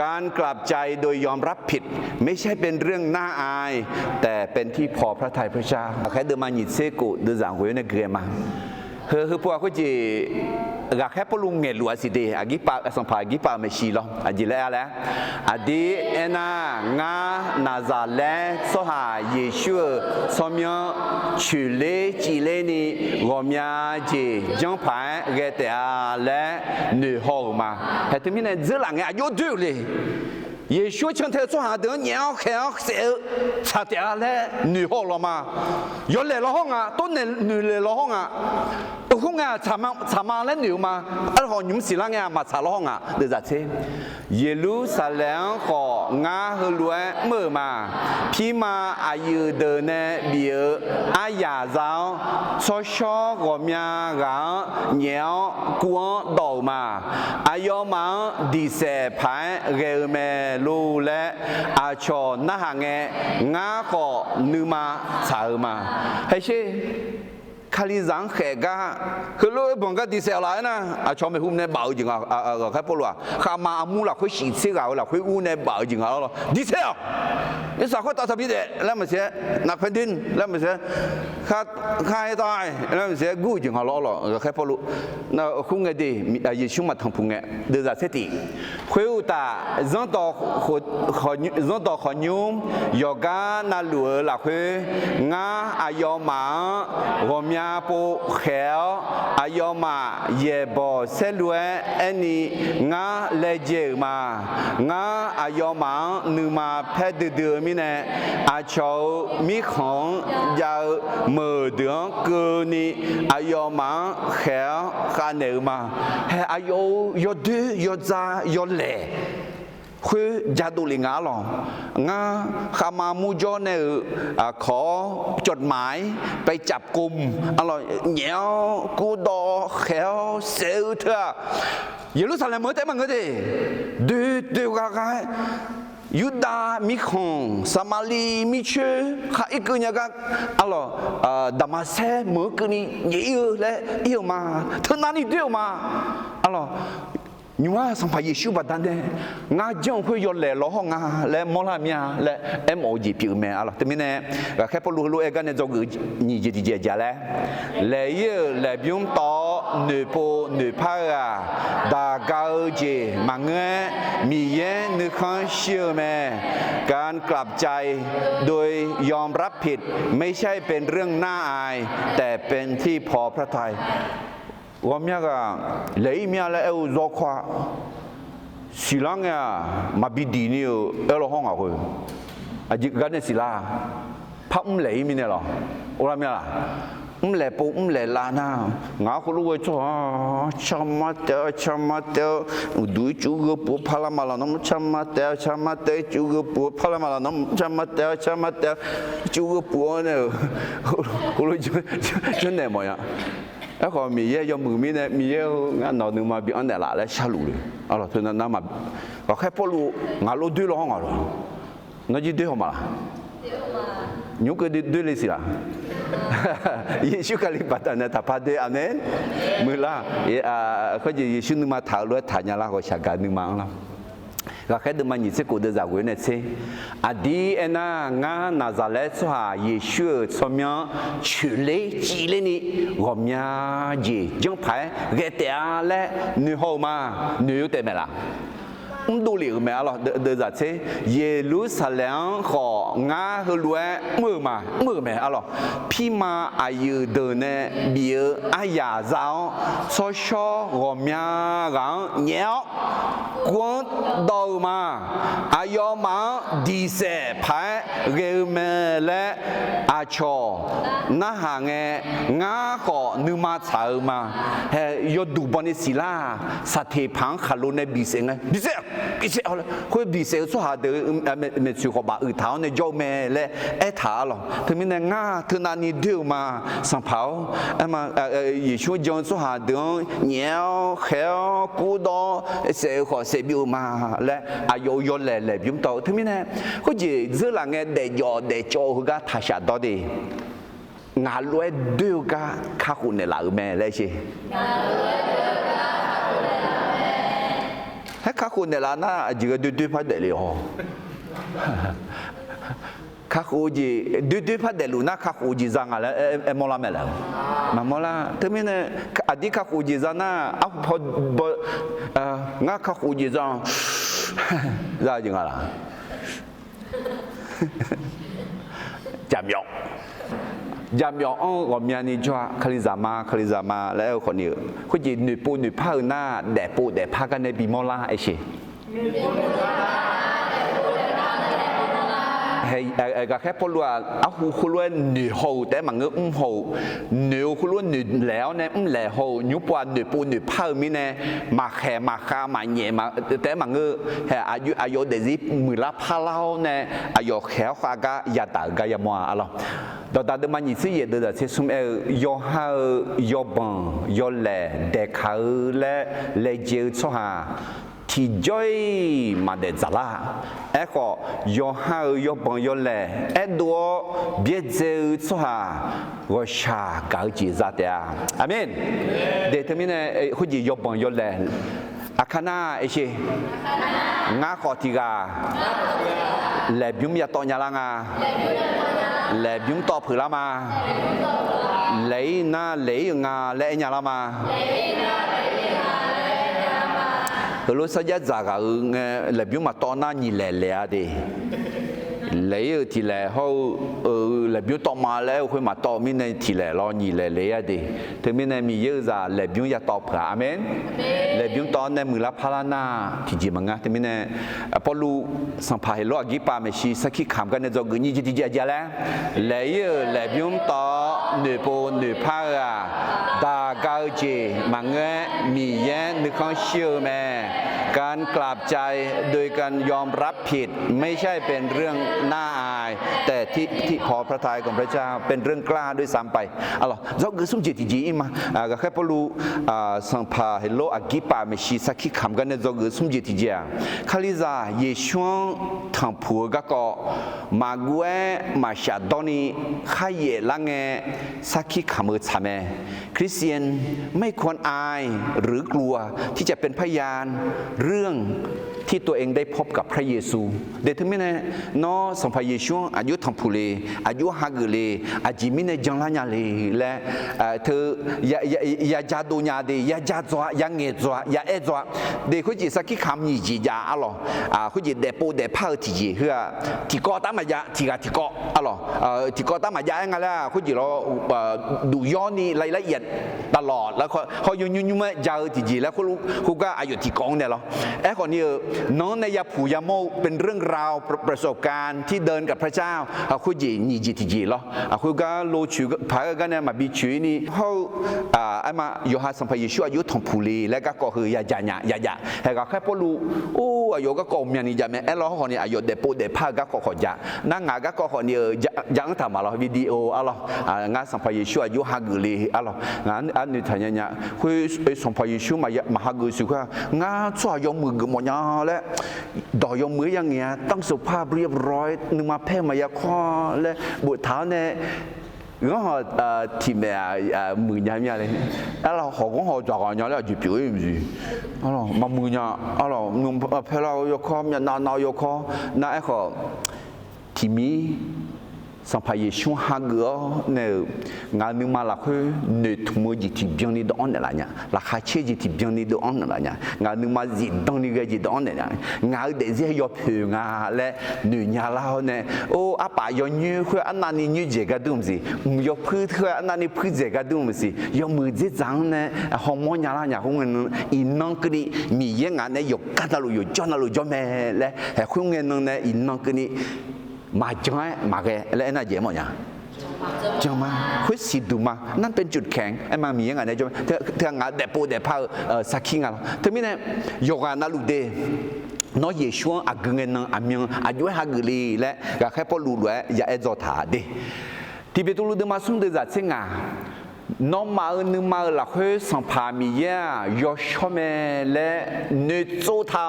การกลับใจโดยยอมรับผิดไม่ใช่เป็นเรื่องน่าอายแต่เป็นที่พอพระทัยพระเจ้าแค่เดินมาหยิบเสกุเดินจากหัวในเกลียมาคือพวกเขาจีรักแค่ปลุงเงลัวสิเดอากิปาสัมภากิปาไม่ชีลอาจิแล้วแหละอดีเอ็นางานาซาเลสหายเยชูสมัยชุเลจิเลนีรวมยาจีจังพายเกตอาและเนื้อหอมาแต่ที่มีในเจริญอายุดูเลยเยซูฉันเทศหาเดินเหนียวแข็งเสียชาติอะไรหนึ่งห้องละมาย้อนเลยละห้องต้นหนึ่งเลยละห้องห้องชามาเล่นหนึ่งมาอะไรของยุ่งสิละมาชาละห้องเดี๋ยวจะเช่เยรูซาเล็มของาฮลัวเมื่อมาพี่มาอายุเดินเบียอายาเจ้าชอชอกอมยากางเหนียวกวนดอกมาอายุมังดีเซพายเกลเมลูและอาชอนาหางงาก็นึมาสาวมาให้เช่คาลิซังเขกะคือลูกผมก็ดีเซลอะไรนะอาชอบไม่หุ้มเนี่ยเบาจริงแค่ปลัวข้ามามูหลักคุยสีเสียเอาหลักคุยอู้เนี่ยเบาจริงเอาหรอดีเซลนี่สักคนตัดทับยี่เดแล้วมันเสียนักแผ่นดินแล้วมันเสียข้าให้ตายแล้วมันเสียกู้จริงเอาหรอแค่ปลัวน่ะคุ้งไงดียิ่งชุ่มมาทางพุงเนี่ยเดือดเสียทีคุยอุตาจังต่อขอยุ่มยอกานาหลัวหลักคุยงาอายอมังรวมยาปูเขียวอายอมาเยบอเซลัวอันนี้งาเลเจมางาอายอมานึมาเพดเดือมิเนอาชาวมีของยาวมือเดือนเกินีอายอมาเขียวขาเนมาเฮอายอยดือยจายเล่คือยาดูลิงาหรองาขามามูจอเนี่ยขอจดหมายไปจับกลุ่มอร่อยเหนียวกูดอเขียวเซลเถอะเยรูซาเล็มเมื่อแต่มันก็ดีดูกันยูดามีของสมาลีมีเชื่อข้าอีกอย่างกันอะไรดามาเซเมื่อกี้นี่เยอะเลยเยอะมาเท่านั้นนี่เดียวมาอะไร你话上怕耶稣不单的，我将会要来老好啊，来莫拉面来 MOG 表面啊了，对面呢，开不路一个呢做个你就直接嘞，来有来不用到女波女拍啊，大高节忙啊，มีเย็นนึกข้างเชื่อแม่การกลับใจโดยยอมรับผิดไม่ใช่เป็นเรื่องน่าอายแต่เป็นที่พอพระทัย我们个来面来要做夸，是啷个嘛比地呢要落荒啊去，啊就干那是啦，拍唔来面的咯，我啷面啦，唔来不唔来啦呐，我可能会做啊，cha mata，我对住个不拍啦嘛啦，那么cha mata，住个不拍啦嘛啦，那么cha mata，住个不呢，可能就那么样。แล้วก็มีเยอะยอมมือมีเนี่ยมีเยอะงานนอนนึงมาบีอันเดล่าและชาลูเลยอ๋อทุนนั้นน้ำมาก็แค่พอรู้งานเราด้วยเราห้องอะไรงั้นจีด้วยห้องมายุคก็ด้วยเลยสิล่ะยิชุกลิบัตเนี่ยถ้าพาด้วยอเมนมือละเขาจะยิชุนึงมาถ่ายรู้ถ่ายยังละก็ชักการนึงมาแล้วก็แค่เดินมาหยิบเสกุเดินจากเวเนเซอดีเอ็น่างานาซาเลสฮาเยชูสมัยชุเลจีเลนี่กอมยาจีจังไพ่เกตอาเลนิโฮมานิวเตเมล่ะดูเหลียวแม่หรอเดินจากเซเยรูซาเล็มของาฮลัวมือแม่หรอพี่มาอายุเดินเนี่ยเบียอายาเจ้าโซชอกอมยากังเนี้ยกวนดอมาอายอมาดีเซพายเกเมเลอาชอน่าหางงาขอนึมาชามาเฮยดูบอนิสิลาสัตย์พังขลุนในบิเซงบิเซบิเซเอาเลยคุยบิเซสุหาเดเมสุขบาอึเท้าในโยเมเลเอถาหรอถึงมีในงาถึงนานีเดียวมาสัมภาวมายิชูจงสุหาเดงเหนียวเขียวกูดอเสขอเสบิวมาและอายุยนแหล่บิมโตถึงมีในก็จีซื้อหลังเดยอเดโจฮุกาทัชดอดีงานรวยดูกะข้าคุณในหลังแม่เลยสิให้ข้าคุณในหลังน่าจีก็ดูพัดเดลิโอข้าคุณจีดูพัดเดลูน่าข้าคุณจีจังอะไรมอลาแม่แล้วมอลาถึงมีเนี่ยอดีตข้าคุณจีจังน่าเอาพองาข้าคุณจีจังได้จริงอะไรจำยองยามยองก็มีอันนี้จ้าคลิซามาแล้วคนนี้คุณจีหนุ่ยปูหนุ่ยผ้าหน้าแดดปูแดดผ้ากันในบีมอลาไอชีเฮ้ยก็แค่พอรู้ว่าเอาคุณรู้หนุ่ยหูแต่มันก็หูหนุ่ยคุณรู้หนุ่ยแล้วเนี่ยแล้วหูยุบว่าหนุ่ยปูหนุ่ยผ้ามีเนี่ยมาแค่มาข้ามาเหย่มาแต่มันก็เฮ้อายุเด็กที่มือละผ้าเล่าเนี่ยอายุแค่ข้ากะยาตากะยามัวอะไรตอนนั้นมันยิ่งสิ่งเดียวที่สมัยยอฮายอบังยอเล่เด็กเขาเล่เลเจอร์ชัวที่ย่อยมาเดินซาลาก็ยอฮายอบังยอเล่ตัวเบียดเจอร์ชัวก็ชาเกาจีซาเตียอามินเดี๋ยวที่มีเนี่ยคุณจียอบังยอเล่อาคานาเอชงาขอติกาเล็บยุ่มยาตอนยาลังาเล็บยุ่มต่อผือละมาเลี้ยน่าเลี้ยงาเลี้ยงยาละมารู้สัญญาจากเล็บยุ่มมาตอนนั้นยี่เลี้ยดีเลี้ยที่เลี้ยเขาเล็บยุ่มต่อมาแล้วคุยมาต่อมีในที่เลี้ยเรายี่เลี้ยดีถึงมีในมีเยอะจากเล็บยุ่มยาต่อผืออาเมนเล็บยุ่มตอนในมือละพารานาที่จีมังงะถึงมีในพอรู้สัมภาระโลกิปาเมชิสักขีคำกันในจอกุญจิตเจแล้วเลี้ยเล็บยุ่มต่อหนึ่งปูหนึ่งพาราดาเกาจีมังเงะมีเย็นนึกข้างเชื่อแม่การกลับใจโดยการยอมรับผิดไม่ใช่เป็นเรื่องน่าอายแต่ที่พอพระทัยของพระเจ้าเป็นเรื่องกล้าด้วยซ้ำไปอ๋อเราก็สุ่มจิตจีมาก็แค่พอรู้สัมภาระโลกิปาเมชิสักขีคำกันในเราก็สุ่มจิตจีคาลิซาเยช่วงทางผัวก็มาเกวมาชาดอนีขายลังเงสักขีคำมือทำคริสเตียน ไม่ควรอายหรือกลัวที่จะเป็นพยานเรื่องที่ตัวเองได้พบกับพระเยซูเดทมิเนนอสัมพเยซูอายุทำพูเลอายุฮักเลอาจิมิเนจังลาญาเลและเธอยาจาดูญาเดยาจาจวะยาเงจวะยาเอจวะเดคุจิสักขี้คำยี่จียาอะลอคุจิเดปูเดพาทีจีเฮือที่กอตามายาที่กาที่กออะลอที่กอตามายาเองละคุจิเราดูย้อนนี่รายละเอียดตลอดแล้วเขายุ่งๆมาเจอทีจีแล้วคุณก็อายุที่กองเนี่ยหรอไอ้คนนี้น้องในยาผูยาโมเป็นเรื่องราวประสบการณ์ที่เดินกับพระเจ้าคุณจีนี่จีทีจีหรอคุณก็รู้ชื่อพากันเนี่ยมาบิชื่อนี่เขาไอ้มาโยฮันสัมภเยซูอายุทองพูลีแล้วก็คือยาจาญายาแต่ก็แค่พอรู้โอ้อายุก็กงมีนี่จะไม่ไอ้เราคนนี้อายุเดปูเดพาก็ขอจานั่งงาก็คนนี้ยังทำอะไรวิดีโออะไรงานสัมภเยซูอายุฮักลีอะไรงานอันนี้ทันเนี่ยคุณสัมภเยซูมาฮักลีสุขงานช่วยยกมือกันหมดเนี่ยและดอยมืออย่างเงี้ยต้องสุภาพเรียบร้อยนึกมาเพ่มายาข้อและบุตรเท้าเนี่ยก็ทีมมือยามเลยแล้วเขาก็เขาจากกันแล้วจีบอยู่ไม่ใช่แล้วมามือยาแล้วนุ่มเพื่อเรายกข้อมีนายกข้อนั่นไอ้เขาทีมีสัมภาระช่วงฮักเกอเนี่ยงานนึกมาละคือเนื้อทุ่มจีที่bienนี่ดอนอะไรเนี่ยราคาเชื่อจีที่bienนี่ดอนอะไรเนี่ยงานนึกมาจีดอนนี่ก็จีดอนเนี่ยงานเดี๋ยวจะยอมเพื่องาและเนื้อยาลาวเนี่ยโอ้อาป่ายยืนคืออันนั้นนี่ยืนเจก็ดูมั้ยสิยอมพื้นคืออันนั้นนี่พื้นเจก็ดูมั้ยสิยอมมือเจ๊จังเนี่ยฮอร์โมนยาลาเนี่ยคงเงินอินนังก็นี่มีเยอะงานเนี่ยยกกัดลุยจอนลุยจอมแม่และคงเงินเนี่ยอินนังก็นี่มาจังมาแกแล้วน่าเจ๋งมั้ยจังมาคุยสิดูมานั่นเป็นจุดแข็งไอ้มามีอย่างไรจังเธองานเดปูเดพาสักขิงอ่ะแต่ไม่เนี่ยยกงานนั่นลูกเดน้อยเยชวนอาเงินนั่งอามีอายุฮักลีและก็แค่พอรู้ด้วยอย่าเอจอถาเดที่เป็นตัวลูกเดมาส่งเดจัดเสียงอ่ะน้องมาหนึ่งมาหลักคือสัมภามีเยยอชเมและเนื้อโจเท้า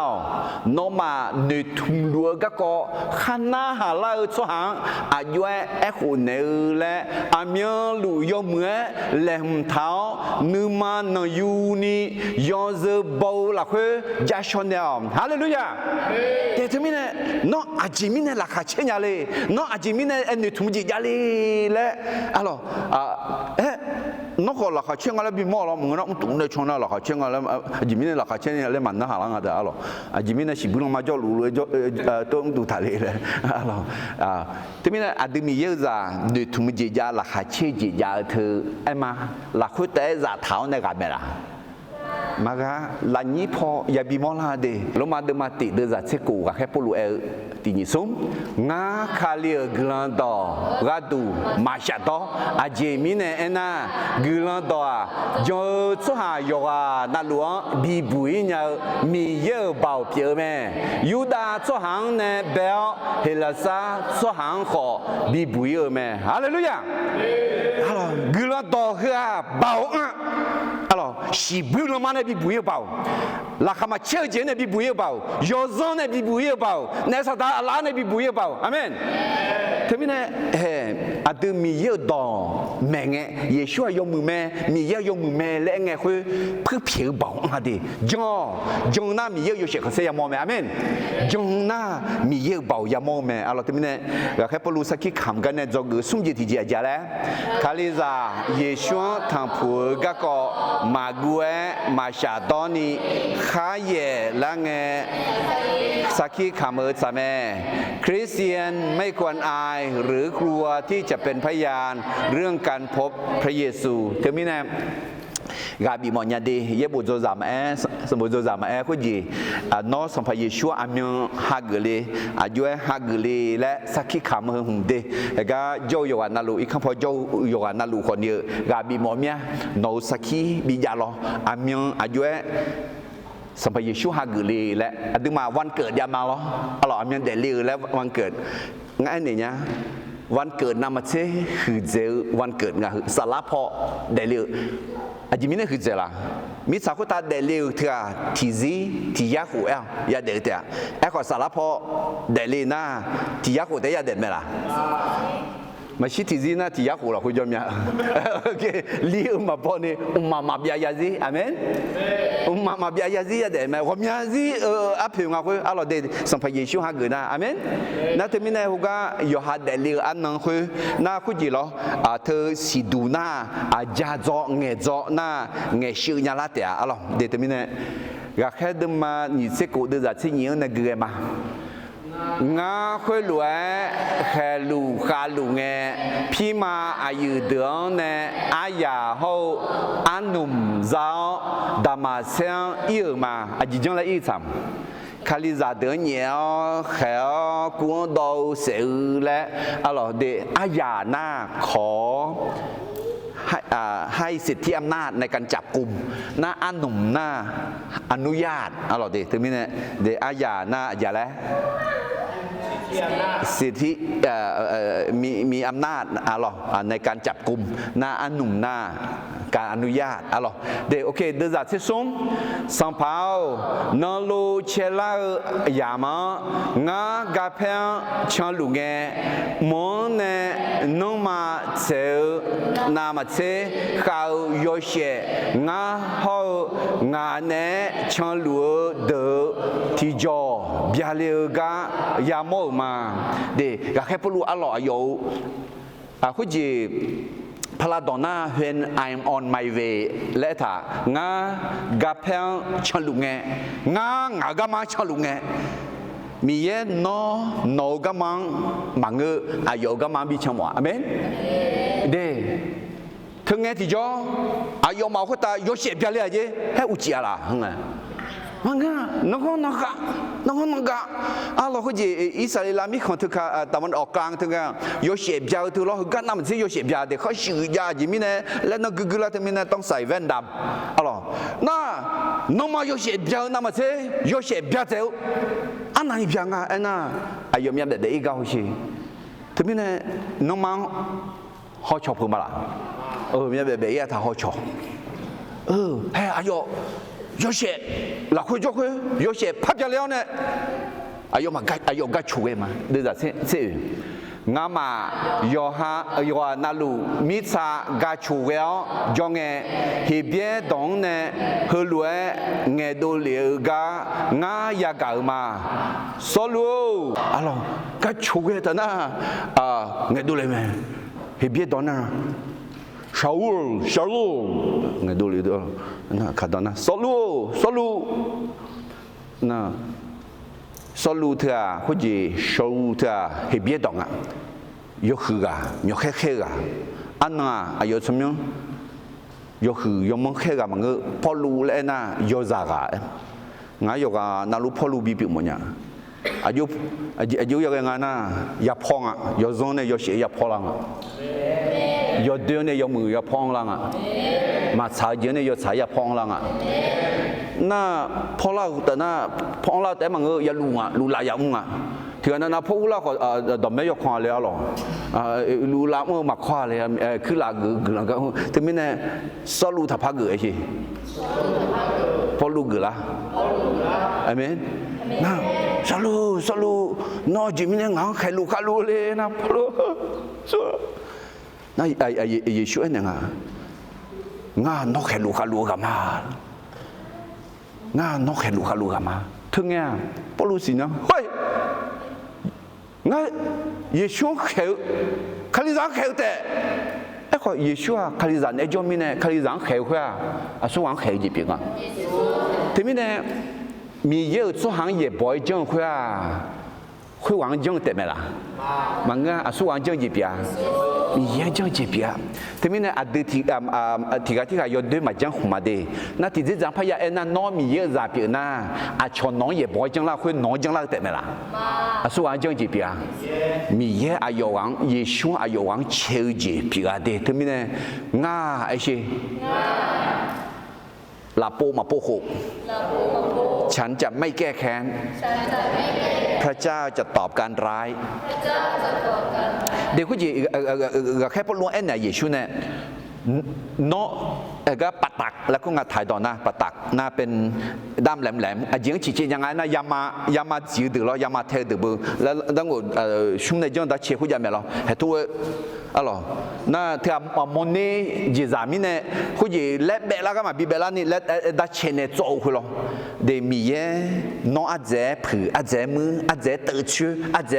น้องมาเนื้อทุ่มลัวก็ขันหน้าหาลายโจหางอายุเอขุเนื้อและอามีลูยอมือและหุ่นเท้าหนึ่งมาหนึ่งยูนี่ยอเซบอลหลักคือจัชอนเดียมฮาเลลูยาแต่ที่มีเนี่ยน้องอาจิมีเนี่ยหลักขาเชียร์เลยน้องอาจิมีเนี่ยเนื้อทุ่มจียาเลยและอะไรน้องคนหลักเชื่อกันแล้วบิมอแล้วมึงน้องตุ้งได้ชงแล้วหลักเชื่อกันแล้วจิมิเนี่ยหลักเชื่อเนี่ยเลยมันน่าหาลังอะไรอ่ะหรอจิมิเนี่ยสิบุลมาจ่อรู้เลยจ่อต้องดูทะเลเลยอ่ะหรอที่มีเนี่ยอดีมีเยอะจ้ะดูทุ่มจีจาหลักเชื่อจีจาเธอไอ้มาหลักคุยแต่จะเท้าในกับเมล่ะมากะหลังนี้พอยาบิมอลาเดลมาเดมาติเดจะเช็คกูกับแค่ปลุกทีนี้ส่งงาคาเลียกลันดอกาดูมาชาดออาเจมิเนเอน่ากลันดอยอสุหายกานาลวงบีบุยเนี่ยมีเยอะเบาเพียวแม่ยูดาสุหังเนี่ยเบลเฮลซาสุหังขอบีบุยแม่ฮาเลลูยาฮัลโหลกลันดอคือเบาalors si brûle man bi bouye ba la kama cheje ne bi bouye ba yozon ne bi bouye ba ne sa da ala ne bi bouye ba amen temine adu mi ye don menge yeshua yo mu me mi ye yo mu me le nge khu phu phiu ba a de jong na mi ye yo she se ya mo me amen jong na mi ye ba ya mo me alors temine ga khe polu sa ki kham ga ne jog sum ji ti ji ja la khaliza yeshua thang phu ga koมากัวมาชาตอนีข้าเย่ละเงสักขีขามสามแม่คริสเตียนไม่ควรอายหรือกลัวที่จะเป็นพยานเรื่องการพบพระเยซูเทมินกาบีมอนยาดีเยบุโจซามสมุโจซามคุจีนอสัมภเยชัวอามิฮักเลอายุฮักเลและสักขีขามหุ่นเดก็โจโยอานาลูอีกคำพอโจโยอานาลูคนเดียวกาบีมอนเมียโนสักขีบิยาลออามิอายุสัมภเยชัวฮักเลและดึงมาวันเกิดยามาลออร่อยอามิเดลิวและวันเกิดงั้นเนี่ยวันเกิดนามาเชคือเจอวันเกิดงาสาระพอเดลิวอาจิมิเนี่ยคือเจล่ะมิสาคุตาเดลิวเถอะทีซีที่ยาหูยาเดลเถอะไอ้ข้อสารพอเดลีน่าที่ยาหูแต่ยาเดลไหมล่ะ มาชิติซีน่าที่ยากหัวเราคุยจอมยาโอเคลีมาปอนี่มาบิยาซีอาเมนมาบิยาซีเดมาความยาซีอัพพิงอ่ะคุยเราเดสัมภเยซูฮะกันนะอาเมนน่าจะมีในหัวก็ยอฮัดเดลีอันนั้นคุยน่าคุยจีเหรอเธอสิดูน่าจาจอเงจอน่าเงชื่อยาลาเตียเราเดจะมีในก็แค่เดิมมานี่เสกุเดือดที่เหนียวในเกลือมางาคุยหลวยแค่ลูกาลูเงพี่มาอายุเดือนเนอายาเขาอันนุ่มเจ้าดามาเซียงเยอะมาอายุจังเลยอีสามคาลิซาเดือนเนียวแค่กุนดาวเสือและอะไรเดอายาหน้าขอให้สิทธิอำนาจในการจับกลุ่มหน้าอันหนุ่มหน้าอนุญาตอะไรเดถึงนี้เนี่ยเดอายาหน้าอย่าแล้วสิทธิมีอำนาจอะไรในการจับกลุ่มหน้าอันหนุ่มหน้าการอนุญาตอะไรเดโอเคเดจัดที่ส่งสัมภาระนลูเชลายามางากาเพลชันลุงเงมอนเนนมาเซนามาเซเขาโยเชงาเขางาเนชันลูเดที่จอบยาเลกายามอมาเดก็แค่พูดอร่อยอยู่คุณจีพลาดน่าเห็น I'm on my way และถ้างากาเพลชันลุงเงงากามาชันลุงเงมีเยนกามังเงอายกามังบิชมัวอเมนเดถึงไงที่จออายมาเขาตายยเสียบเลยจีให้อุจจาระฮังไงมังนักเราคุยอิสราเอลมีคนทุกตะวันออกกลางทุกยเสียบยาทุกเราก็นำที่ยเสียบยาเด็กเขาชื่อยาจิมิเน่และนักกุลาที่มิเน่ต้องใส่แว่นดำอะไรน่ะน้องมายเสียบยานำที่ยเสียบยาเจ้าอันนั้นอีกอย่างอันน่ะอายุมีอะไรเด็กอีกเขาสิที่มิเน่น้องมังเขาชอบพูดมาละมีอะไรเด็กอีก他เขาชอบเฮ้ยอายุ有些老会做会，有些拍不了呢。哎呦嘛，哎呦，该出的嘛，你知道这我嘛要那路米查该出的，将个那边东呢，后来我都了解，我也搞嘛，所路啊咯，该出的呢我都来没，那边东呢。小路，我都里头，那看到那小路，那小路头啊，或者小路头啊，是别动啊，有黑啊，有黑啊，安那还有什么？有黑有么黑啊？么个跑路来那有啥个？我有个那路跑路比么样？อายุยังไงนะอย่าพองอ่ะอย่าโซนเนี่ยอย่าเสียอย่าพอลังอ่ะอย่าเดินเนี่ยอย่ามืออย่าพองลังอ่ะมาใช้เยอะเนี่ยอย่าใช้อย่าพองลังอ่ะน่าพอเราแต่น่าพองเราแต่มันอย่าลุงอ่ะลุลายอย่างอ่ะถึงนั้นนะพวกเราก็ดอกไม้ยกคอแล้วหรอลุลาเมื่อมาคว้าเลยคือลากือแล้วก็ถึงไม่แน่สรุปถ้าพักกือไอ้ที่พอลูกกือละอาเมนน่ะselalu no jimnya ngang kalu le na plo so na Yesu ene nga no kalu gama nga no kalu gama thungya polusi na hoi nga Yesu khaliza kheute e ko Yesu khaliza ne jomine khaliza kheuya asu wang kheuji pinga temineมีเยอะสุหังเย่บ่อยจังคุยคุยหวังจังเต็มไหมล่ะมันก็สุหังจังจีบยามีเยอะจังจีบยาทีนี้เนี่ยอดีตที่เขายอดด้วยมาจังหัวมาดีนั่นที่จะจังพยาเอ็นนั่นน้องมีเยอะจับปีน่ะชนน้องเย่บ่อยจังละคุยน้องจังละเต็มไหมล่ะสุหังจังจีบยามีเยอะอายุหวังเยชูอายุหวังเชื่อจีบยาดีทีนี้เนี่ยง่าไอ้สิลาโปมาโปโคฉันจะไม่แก้แค้นพระเจ้าจะตอบการร้ายเดี๋ยวคุณจีแค่พอรู้เอ็นเนี่ยเยซูเนี่ย โนก็ปัตตักแล้วก็งาถ่ายต่อหน้าปัตตักหน้าเป็นด้ามแหลมๆยิงจียังไงนะยามาจีดือแล้วยามาเทดือบุแล้วตั้งแต่ช่วงในจังได้เชี่ยวคุยยังไม่หรอเหตุว่าอะไรน่าที่มอนนี่จีจามิเนี่ยคุยเล็บเบลก็มาบีเบลนี่เล็บได้เชี่ยเนี่ยโจ้คุยหรอเดมีเย่น้องอาเจผืออาเจมืออาเจตื่นชื่ออาเจ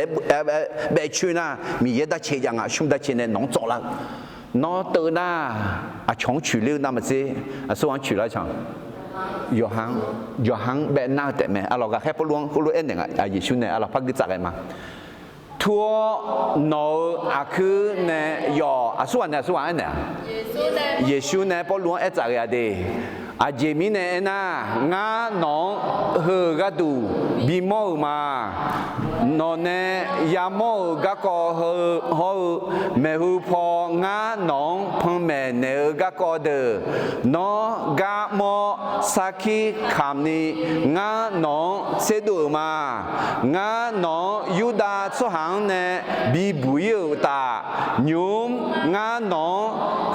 เบชื่อน่ะมีเย่ได้เชี่ยยังอ่ะช่วงได้เชี่ยเนี่ยน้องโจ้ละน้องตื่นน่ะชง取六那么子说完取了场约翰แบบน่าแต่แม่เราก็แค่พลวงเอ็นหนึ่งยิชุนเนี่ยเราพักดิจักกันมาทัวโนอาคือเนี่ยยอส่วนเนี่ยเยซูเนี่ยพลวงเอ็ดจักกันดีเจมิเนี่ยนะงาน้องเฮก็ดูบีโมมานอนเนี่ยยามโมก็ก็เฮเมหูพองาน้องพังแม่เนี่ยก็ก็เดน้องกาโมสักขีคำนี้งาน้องเสดูมางาน้องยูดาสหังเนี่ยบีบุยตายุมงาน้อง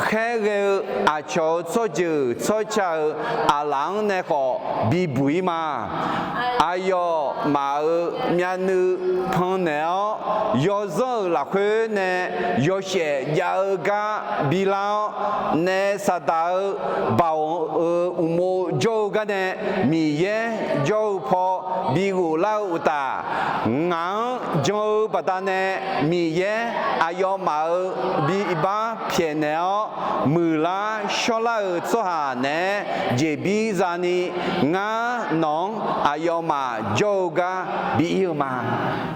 แค่เรื่องอาชอโซจืโซเชออาหลังเนี่ยก็บีบุยมาอายอมาเมียนูพังเนี่ยยอซอละคุเนี่ยยอเชยากาบิลาเนี่ยสัตว์บ่าวอุโมโจกันเนี่ยมีเย่โจพอบีกุลาอุตางาโจปตาเนี่ยมีเย่อายอมาบีบ้าเพียนเนี่ยมือลาชอลาสหาเนี่ยเจบีซานีงาน้องอายอมาโจกาบีเอมา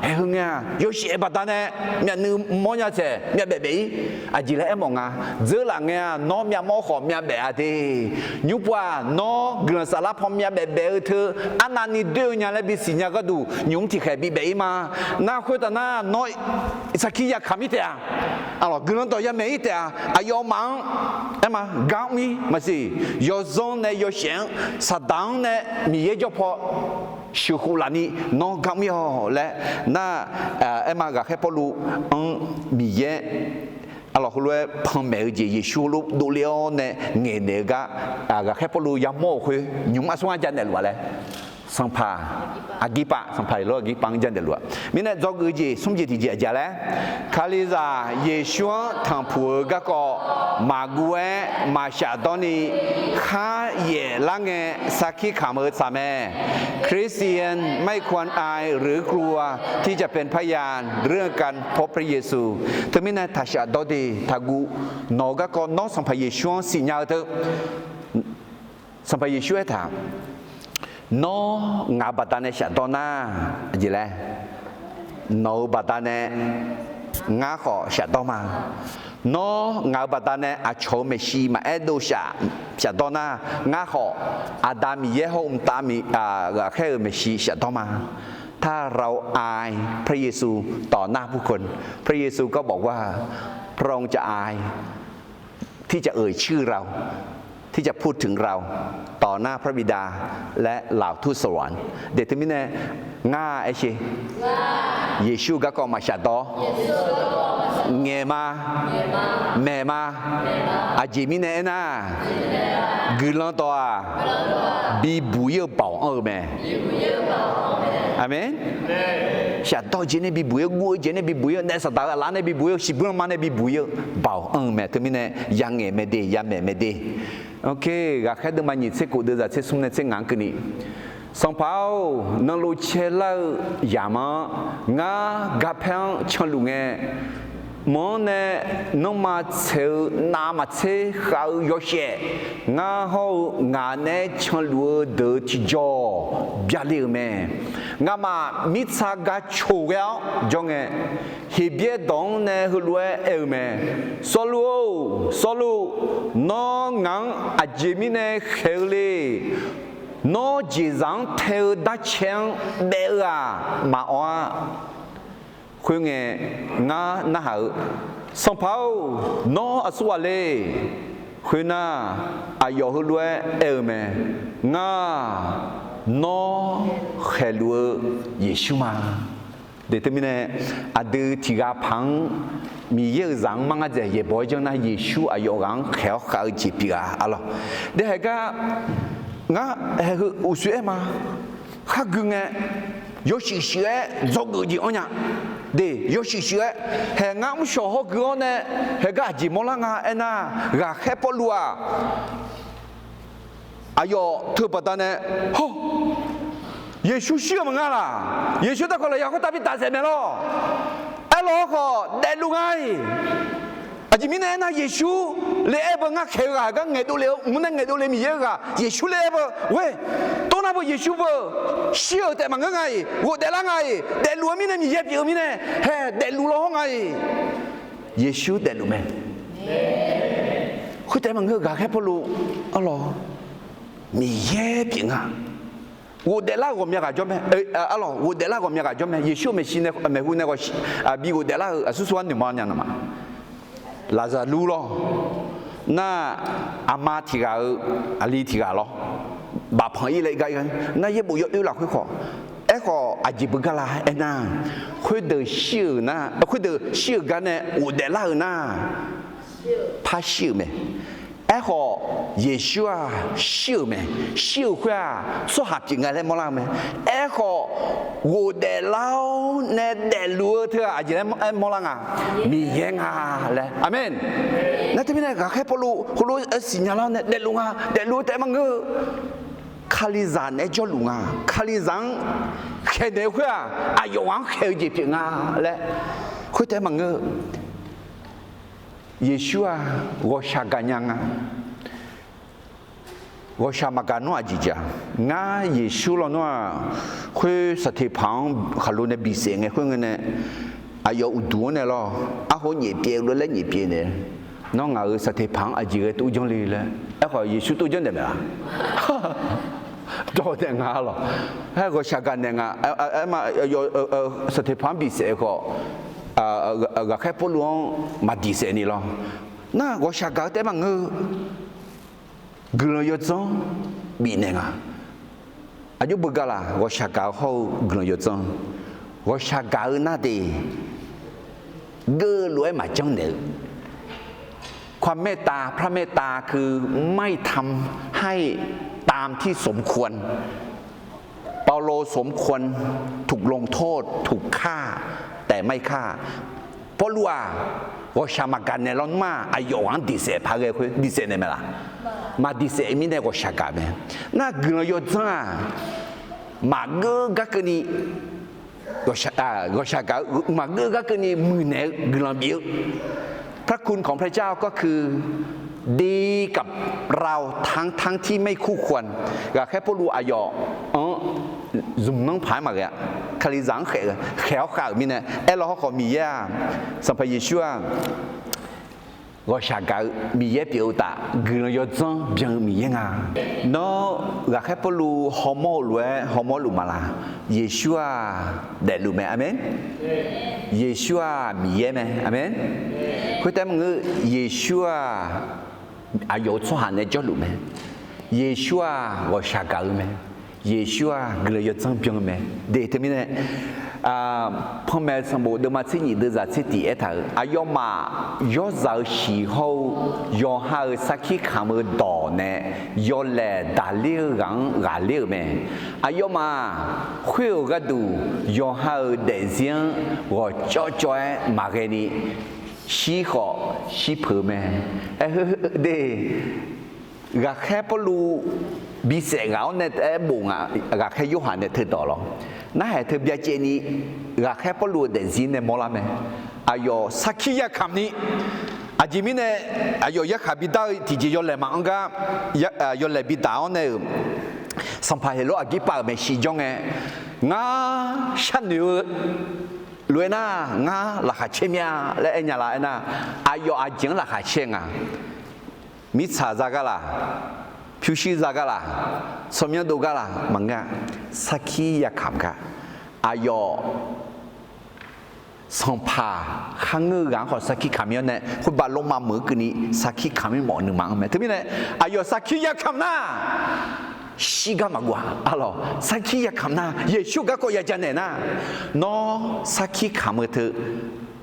เฮ้ยเนี่ยยเสียปตาเนี่ยเมียนึมองยาเจเมียเบบีจีเล่มองเจอหลังเนี่ยน้องเมียมอขอเมียเบอดียุบว่าน้องเกลือสารพอเมียเบเบเธออันนั้นนี่เดือดเนี่ยเลยบิสิเนี่ยก็ดูยุงที่แค่บีเบมาหน้าคุยแต่หน้าน้อยสักขี้ยาขมิเตะalorsเกลือตัวยังไม่เตะอายอมังเอ็มกางมีมาสิยอซอนเนี่ยยอเสียงสะดังเนี่ยมีเยอะพอชิวลานี่น้องกางมีอ๋อและน่าเอ็มก็แค่พอรู้มีเยอะalors que le premier Jésus lu du lion ne ngenega aga khepolu yamo khu nyum aswa janel wale sangpa agipa sangpa lo agipang janel wa mine jogu ji sumji ti ji aja le khaliza Yesu thampu ga ko magwe ma sha doni kha ye lange sakhi kham sa me คริสเตียนไม่ควรอายหรือกลัวที่จะเป็นพยานเรื่องการพบพระเยซูถึงแม้ทัชดอดีทักูนอก็นอสัมภเยซูสิญญาเถอะสัมภเยซูถามนองาบัตาเนชดอนาจีแลนอบัตาเนงาขอชดอมาน้องาบัตาเนอาชเมชีมาเอโดชาชาดอนางาขออาดามีเยโฮมตามีแค่เมชีชาดอมาถ้าเราอายพระเยซูต่อหน้าผู้คนพระเยซูก็บอกว่าพระองค์จะอายที่จะเอ่ยชื่อเราที่จะพูดถึงเราต่อหน้าพระบิดาและเหล่าทูตสวรรค์เดติมิเนง่าไอชีเยซูก็กอมาชาดอเงมาแม่มาอาจิมิเนนะกุลันตัวบีบุยเป่าแม่อาเมนชาดอเจเนบีบุยกูเจเนบีบุยเนสตาลาเนบีบุยชิบุนมาเนบีบุยเป่าแม่ติมิเนยังเงเมเดยังแม่เมเดโอเคก็แค่เดิมมันยิ่งเสกอุดจะเสกสุ่มเนเสกงานกันนี่สังเปานั่งลุเชลายามงากาเพงชลุงเงมองเนน้องมาเชลน้ำมาเชลเขาโยเชงาเขางานเนชลุเดจิจอบยาลีเมงามามิซากาชูเกลจงเงฮิเบียดงเนฮลุเอเมสลูน้องงังอาจิมิเนเฮลีน้องจีจังเทวดาเชียงเบลามาว่าคุยเงงาหน้าสังเปาน้องอสวาเลคุยน่าอายอฮลุเอเมงาน้องเฮลุเยซูมา เดี๋ยวนี้อาดูที่กาพังมีเยอะจังมั้งอาจจะเยบ่อยจังนะเยซูอายุกังเขาจีบกาอะไรเดี๋ยวก็งั้นคืออุศเอมาข้ากุง有时时做个gì anh nhá để 有时时係啱小學嗰呢係個字冇啦啊那個係不路啊哎呦特別的呢吼耶穌是乜嘢啦耶穌得過嚟有個特別大隻咩咯哎攞個大路哎อาจจะมีเนี่ยนะเยซูเลี้ยบงักเขยก็เงยตัวเลี้ยวมันเงยตัวเลี้ยมีเยอะกะเยซูเลี้ยบเว้ยตัวนั้นเยซูเชื่อแต่มันก็ไงวัวแต่ละไงแต่รู้มีเนี่ยมีเยอะเยอะมีเนี่ยเฮ้แต่รู้ร้องไงเยซูแต่รู้ไหมคือแต่มันก็แค่พอรู้อ๋อเหรอมีเยอะเพียงอ่ะ我得那个咩个叫咩？阿罗，我得那个咩个叫咩？耶稣没信呢，没胡那个比我得那个是说你妈娘的嘛？拉萨路咯，那阿妈提个阿里提个咯，把朋友来个人，那也不有啦会好，哎个阿吉不个啦，哎那会得笑那，会得笑个呢，我得那个那，怕笑没？哎个耶稣啊，笑没？笑会啊，说合情个嘞冇啦没？哎个我得老那得路特阿吉嘞冇啦啊，มีเยง啊嘞，阿门。那这边呢，个开不路，不路新疆佬呢得路啊，得路แต่มันก็คาลิซานเนี่ยจอลุงอ่ะคาลิซานแค่เดียวอ่ะอายุวันแค่จีบอ่ะเลยคือแต่มันก็เยซูอ่ะ我下干样啊我下มากันว่าจีจ้ะง่าเยซูเราเนาะคือสถิพังขลุ่นเนี่ยบีเสียงไงคือเนี่ยอายุอุดมเนี่ยหรออาหัวเหยียบเปียกเลยเหยียบเปียกเนี่ยน้องเอาสถิพังอาจีก็ตู้จงเลยเลยไอ้ขอเยซูตู้จงได้ไหมล่ะตัวเด็กง่าหรอไอ้ก็ชากันเนี่ยง่าไอ้มาอยู่สถิพังบีเสียก็ก็แค่พูดลวงมาดีเสียนี่หรอน่าก็ชากันแต่บางกลัวยศบีเนี่ยง่าอายุบุกละก็ชากันเขากลัวยศก็ชากันน่าดีเกลือมาจังเนี่ยความเมตตาพระเมตตาคือไม่ทำให้ตามที่สมควรเปาโลสมควรถูกลงโทษถูกฆ่าแต่ไม่ฆ่าเพราะรู้ว่าชามากันเนี่ยร้อนมากอายุวันดีเสียพาเกคุยดีเสียเนี่ยไหมล่ะมาดีเสียมีเนี่ยก็ชากันเนี่ยน่าเกลือจ้ามาเกลือก็นี่ก็ชากันมาเกลือก็นี่มือเนี่ยเกลือเบี้ยพระคุณของพระเจ้าก็คือดีกับเราทั้งที่ไม่คู่ควรก็แค่พวกรู้อายจุ่มน้องผายมาเลยคาลิซังเขียวขาวมีเนี่ยเราเขามีย่าสัมภเยชัวก็ชาการมีเยอะเปียวตาเกลือยจังยังมียังไงเนาะก็แค่พวกรู้ฮอร์โมนมาละเยชัวเด็ดรู้ไหมอาเมนเยชัวมีเยอะไหมอาเมนคือแต่มึงเยชัวอายุสุหันเนี่ยจะรู้ไหมเยชัวก็ชาการไหมเยชัวเกลือจังเปียงไหมเดี๋ยวที่มีเนี่ยพ่อแม่สมบูรณ์มาที่นี่เดือดที่ตีเอถอายุมายอดสีเขายอหาสักขี้ขามต่อเนี่ยยอเล่ดาเลี้ยงกาเลี้ยงไหมอายุมาคุยกันดูยอหาเด็กเสียงว่าจ่อยมาแค่นี้สีขอสีเผือไหมเด็กก็แค่พลูบีเสกเอาเนี่ยแต่บุ๋งก็แค่ยุหันเนี่ยเธอต่อหรอน่าให้เธอเบียเจนี่ก็แค่พลูเด็กสินเนี่ยมอลาไหมอายุสักขี้ยาคำนี้อาจิมิเนี่ยอายุยักษ์บิดาที่จะยอลเลยมั้งก็ยอลเลยบิดาเนี่ยสัมภาระอากิปาไม่สิจงงาฉันอยู่รวยน่างาราคาเชี่ยและเอ็นยาละน่ะอายุอาจิงราคาเชี่ยมิชาจากละผิวชีจากละสมัยดูกละมังกะสักขี้ยาขำกะอายุสัมภาข้างเงือกของสักขี้ขำเนี่ยคุณบาลงมาเหมือนกันนี้สักขี้ขำไม่เหมาะหนึ่งมั้งไหมถึงนี่เนี่ยอายุสักขี้ยาขำน่ะ西个嘛瓜，阿罗，萨基也看那，耶稣个国也讲呢那，喏，萨基看么子，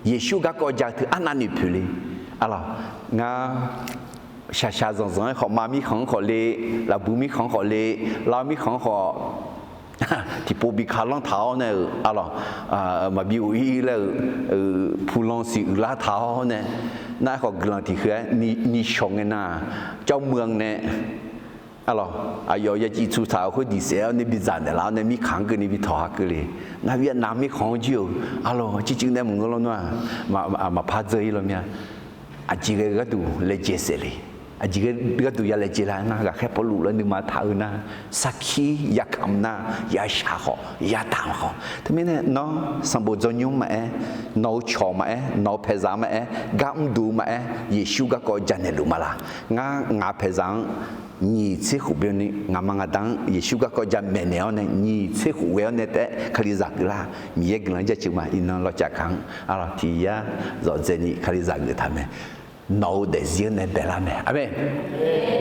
耶稣个国讲的安那女仆哩，阿罗，我下下种种好，妈咪很好哩，老布咪很好哩，老咪很好。ที่ปูบิคาลองเท้าเนี่ยอะไรมาบิวอีแล้วผู้ลองสิลาเท้าเนี่ยน่าขอกลังที่คือนี่ชงเงินน่ะเจ้าเมืองเนี่ยอะไรอายอยจีสุสาวคนดีเสียเนี่ยบิจานแต่แล้วเนี่ยมีขังกันนี่บิทอหักกันเลยน่าเวียดนามมีของเจียวอะไรจริงๆเนี่ยมึงก็รู้ว่ามาพาเจอแล้วเนี่ยอาจจะก็ดูเลเจเสเลยอาจจะก็ดูยาเลจิลานะก็แค่ปลุกแล้วนึกมาท่านะสักขี้ยาคำนะยาชาขอยาตามขอทำไมเนี่ยน้องสมบูรณ์จนยุ่งมาน้องชอมาน้องเพจามากำดูมาเยซูก็ก็จันเนลุมาละงาเพจางนี่เชื่อหูเบลนี่งามังดังเยซูก็ก็จะเมเนลเนี่ยนี่เชื่อหูเวลเนี่ยแต่คลิซักละมีเอกลักษณ์จะจึงมาอินนเราจะขังอะไรที่ยาจอดเจนี่คลิซักเลยทำไมno designe bella me amen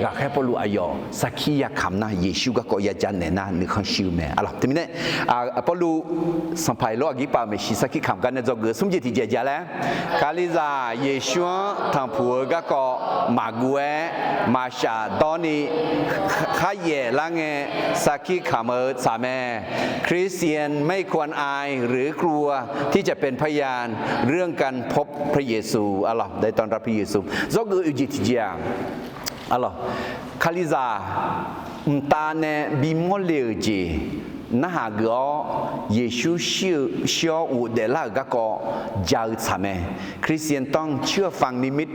ga khe polu ayo sakhiya khamna yesu ga ko ya janne na ni khan shiu me alors temine polu sampai lo agi pa me shi sakhi kham ga ne jog sum ji ti je ja la kaliza yesu thang phu ga ko ma gue ma sha do ni kha ye la nge sakhi kham sa me คริสเตียนไม่ควรอายหรือกลัวที่จะเป็นพยานเรื่องการพบพระเยซูอัลลอฮ์ได้ต้อนรับพระเยซูZogu ujitia, alors, Kaliza, mtane bimoleuji, nahago, Yesu xiao u de la gako, jao tsame, คริสเตียนต้องเชื่อฟังนิมิต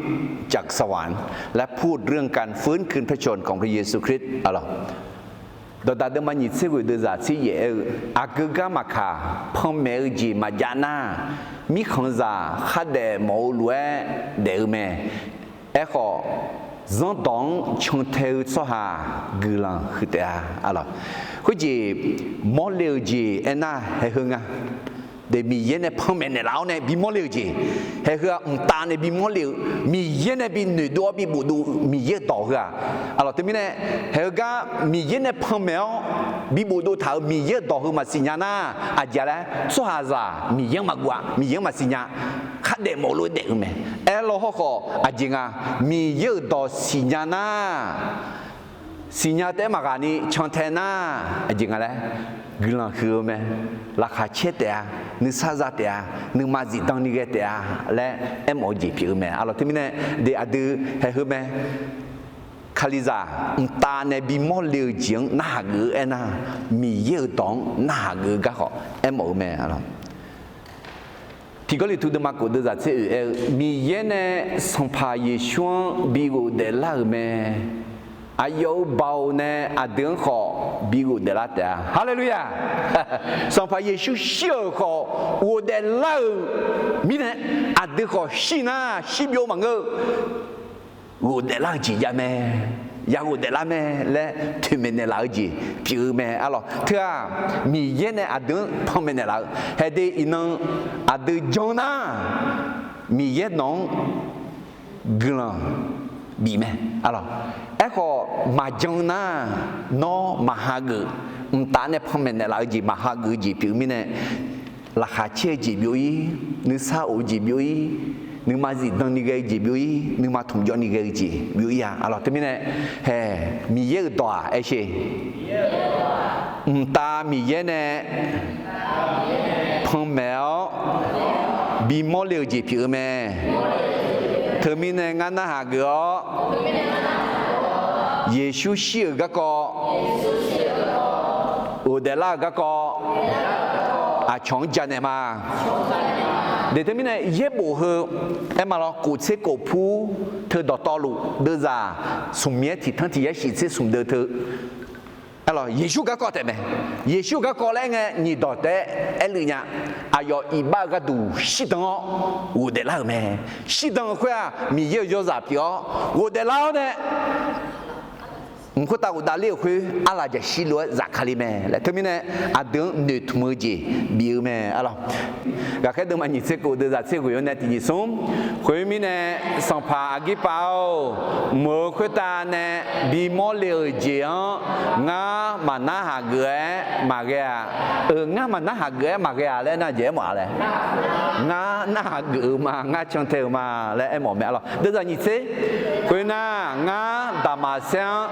จากสวรรค์และพูดเรื่องการฟื้นคืนพระชนของพระเยซูคริสต์อัลลอฮ์ดดาเดมันยิเซกุเดซาซีเยอากกามาคาพงเมจีมาจานามีของซาขัดเดมอลเวเดอเมเอขอจงต้องชงเทวสหากลังคือเตอาอะไรคุจีมอลเลจีเอ็น่าเฮงอ่ะเดมีเย็นพงเมนเราเนี่ยบีมอลเลจีเฮงตาเนี่ยบีมอลเลมีเย็นบีหนึ่งตัวบีบุดูมีเยอะต่อเหรออะไรที่มีเนี่ยเฮงมีเย็นพงเมลบีบุดูท้ามีเยอะต่อเหรอมาสิญาณาอาจจะแล้วสหาซามีเยอะมากกว่ามีเยอะมาสิญญาขัดเดมอลเดอเมเอลโลฮออาจจะมีเยอะต่อสิญาณาสิญญาเตมากานี่ชันเทน่าอาจจะแล้วกลังคือไหมราคาเช็ดเตะนึกซาซาเตะนึกมาจิตังนิเกเตะและเอ็มโอจีพิวไหมอะไรที่มีเนี่ยเดี๋ยวดูให้คือไหมคาลิซาตาในบิมอลเลียวจิงน่ากือเอ็น่ามีเยอะตองน่ากือก็ขอเอ็มโอไหมอะไรที่ก็เลยทุกข์มากกว่าเดิมจะมีเยอะเนี่ยสัมภาระช่วงบิวเดล่าไหมอายุเบาเนี่ยอาเดือนขอบิวเดล่าเตะฮาเลลูยาสัมภาระชูเชี่ยวขอวัวเดล่ามีเนี่ยอาเดือนขอชีน่าชีบิวมังเกอวัวเดล่าจีจาแม่ยาวัวเดล่าแม่และทุเมเนล่าจีพิวแม่อะไรเธอมีเยอะเนี่ยอาเดือนพอเมเนล่าเฮดีอินังอาเดือนจงน่ามีเยอะน้องกลังบีแม่อะไรเอ็กก็มาจงน่าน้องมาหากุตาเนี่ยพอเมเนล่าจีมาหากุจีพิวมีเนี่ยราคาเชี่ยจีบิวอีนึกซาโอจีบิวอีนึกมาจิตังนิเกจีบิวอีนึกมาถุงจอนิเกจีบิวอีอะอะไรที่มีเนี่ยเฮ้มีเยอะตัวเอเช่ตามีเยอะเนี่ยพงแมวบีมอลเลจีพิวแม่เธอมีเนี่ยงานน่าหาเกอเยซูเชื่อก็อุเดล่าก็อาชงจันเนมาเดี๋ยวมีเนี่ยเย็บบุเหอเอ็มมาเรากูเชกูพูเธอดอตอลูเดือดาสุ่มเมียที่ทั้งที่ยักษ์เชสุ่มเดือดเธออะไรเยซูก็แต่ไหมเยซูก็แล้วไงนี่ดอแต่เอลิเนี่ยอายอีบ้าก็ดูสิตังอ๋ออุเดล่าแม่สิตังก็มีเยอะๆจับพี่อ๋ออุเดล่าเนี่ย唔可到大了去，阿拉就西罗扎卡里咩，来，他们呢，阿等女同么子，比咩，阿拉，个开头嘛，你这个的在这个有呢，第二种，后面呢，上爬阿吉包，莫可大呢，比莫了解啊，我嘛那下个嘛个啊，我嘛那下个嘛个啊嘞，那节嘛嘞，我那下个嘛，我唱头嘛嘞，哎莫咩咯，都在你这，后呢，我大马上。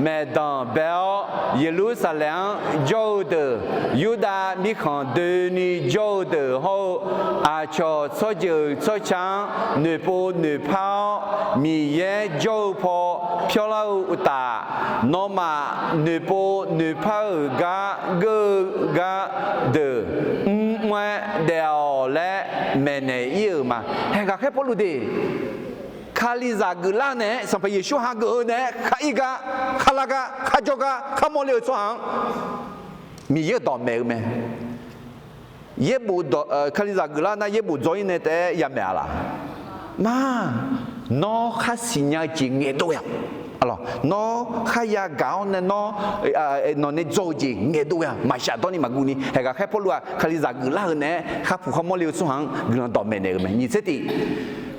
Mais dans Bel, Jérusalem, Jode, Juda, Mikan, Denis, Jode, Ho, Acho, Sodio, Sochang, Nepo, Nepal, Miye, Jopo, Piola Uta, Noma, Nepo, Nepal, Ga, De, Mwe, Deole, Mene, Irma. Hega, Kepolude. Kaliza gula ne sampai Yesus haga ne kaiga khalaga khajoga khamole chuang mi ye do me me ye bu do Kaliza gula na ye bu join ne te ya me ala ma no khasinya ji nge do ya alors no khaya gao ne no ne joji nge do ya ma sha do ni maguni he ga khapolua Kaliza gula ne khapu khamole chuang gula do me ne me ni se ti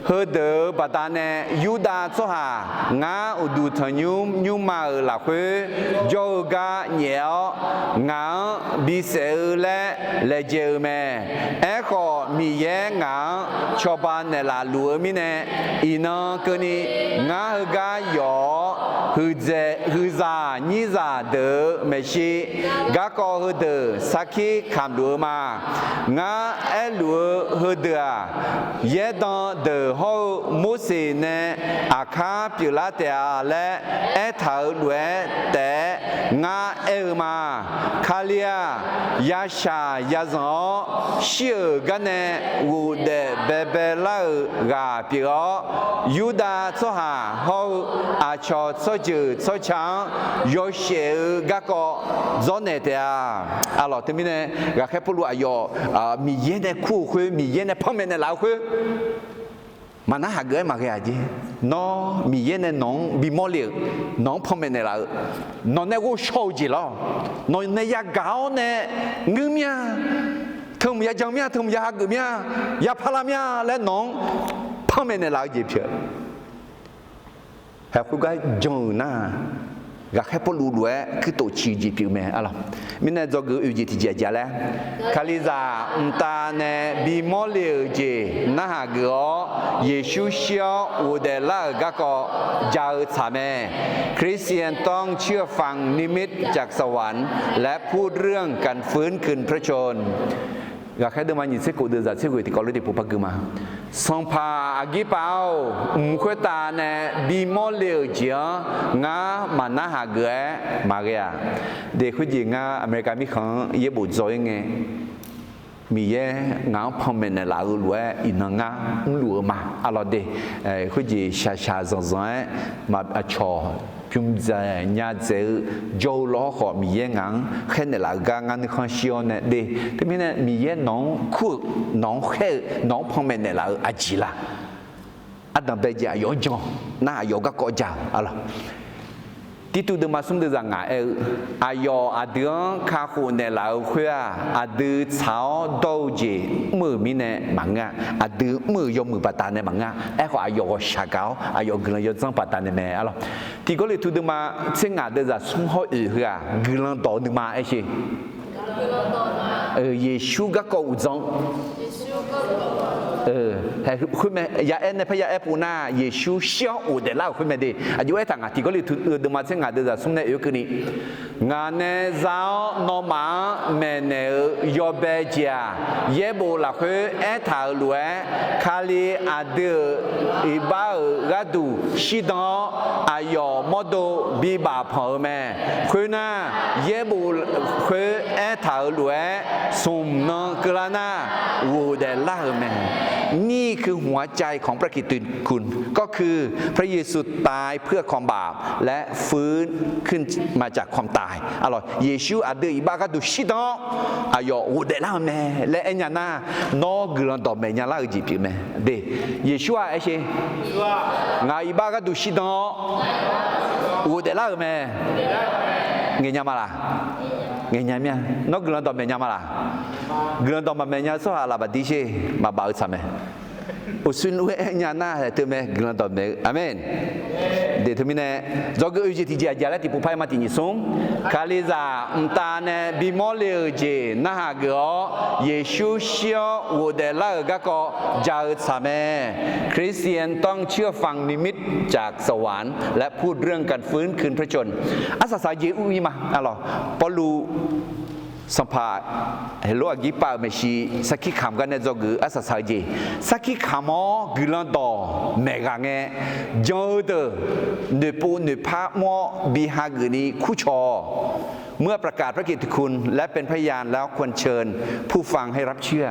hơ đỡ bà ta nè Yuda cho hà ngã ở đủ thằng nhung mà ở là khuê yoga nhẹo ngã bị sẽ lẽ dễ mẹ ấy có mi ye ngã cho bà nè là lúa mi nè ina cơ ni ngã ga yo hư già nhị già đỡ mẹ chi gã có hơ đỡ saki khám lúa mà ngã ấy lúa hơ đỡ ye đỡ đỡ hô Moses ne akha Pilate le e thau lue te nga ma Khalia Yasha Yazon Shiu gane wu de bebela ga pio Yuda cho ha ho a cho cho ju cho chang yo she ga ko zone te alors terminé ga khepulu ayo mi yene khu khu mi yene pomene la khu mà nó hạt gửi mà cái gì nó mì yên này nó bị mò liệt nó phong bên này là nó này có sâu gì lo nó này ya gạo này ngư mía thùng ya trắng mía thùng ya hạt gửi mía ya phala mía lấy nó phong bên này là gì chứ hạt cũng cái giống na gak hepo lulue kito chiji piume ala mine zogu uji tije jale kaliza unta ne bimole je na go Yesu xio wo de la gako jao chame Christian ต้องเชื่อฟังนิมิตจากสวรรค์และพูดเรื่องการฟื้นคืนพระชนกาแค่เดินมาหยิบเสื้อกูเดินจากเสื้อกูที่กอล์ฟที่ปุ๊บปักมาส่งพาอากิเปาควตาเนี่ยบีมอลเลียวเจียงามันน่าหาเกลือมาเกียเด็กคนจีงาอเมริกามีของเยบุจอยไงมีเยงาพอมเมนลาอุลเวอินงาอุลัวมาอะไรเด็กคนจีชาซอนมาชอพิมพ์ใจญาติเจอโจล้อขอมีเยงังแค่ในหลักการงานคอนเชียนเนี่ยเดที่มีเนี่ยมีเยน้องคู่น้องแค่น้องพ่อแม่ในหลักอาจิละอันนั้นเป็นอย่างยอดจงน่ายกก็จ่าอะไรที่ตัวเดิมมาสมเด็จงาอายอเดือนข้าคนในหลักเพื่ออดื้อเช้าโดจีมือมีเนี่ยมังงะอดื้อมือยมือปัตตาเนี่ยมังงะไอ้ขออายอชาเกาอายอกลังยจังปัตตาเนี่ยแม่อะไรที่ก็เลยตัวเดิมมาเส้นงาเดินจากสมหอยเหือกลังต่อเดิมมาไอ้ชีเยซูก็กูจังแต่คุณแม่ยาเอ็นในพยาเอปูน่าเยซูเชี่ยวอุดเดล่าคุณแม่ดีอายุไอ้ต่างที่ก็เลยถูกเดินมาเส้นงานเดินจากสมเด็จยุคนี้งานในเจ้านอมาเมเนยอเบเจียเยบูลักคือเอทาลัวคาลีอาเดอีบาร์กาดูชิดออายอมอดูบีบาพอแม่คุณน่ะเยบูคือเอทาลัวสมนกลานาอุดเดล่าแม่ นี่คือหัวใจของพระกิตติคุณก็คือพระเยซูตายเพื่อความบาปและฟื้นขึ้นมาจากความตายalors Yesus ada ibarat du shidang ayo udela me le enyana no grando me nyala uji me de Yesus a eche nga ibarat du shidang udela me ngenya mala ngenya mia no grando me nyamala grando me nya so ala badise ma ba sa me usun we nyana te me grando me amen de termine zogu uji ti ja la ti pu pai ma ti ni song kaliza mta ne bi mo le je na ha go Yesu xiao wo de la ga ko ja sa me คริสเตียนต้องเชื่อฟังนิมิตจากสวรรค์และพูดเรื่องการฟื้นคืนพระชนอาสาสาเยอุยมาalorsปอลูสัมภาเฮโลอากิปาเมชีสักขีคำกันในจอกืออาสาสาเจสักขีคำอ๋อกึลันโตเมกาเงจอเดเนปูเนพะมอบิฮากืนีคุชอเมื่อประกาศพระกิตติคุณและเป็นพยานแล้วควรเชิญผู้ฟังให้รับเชื่อ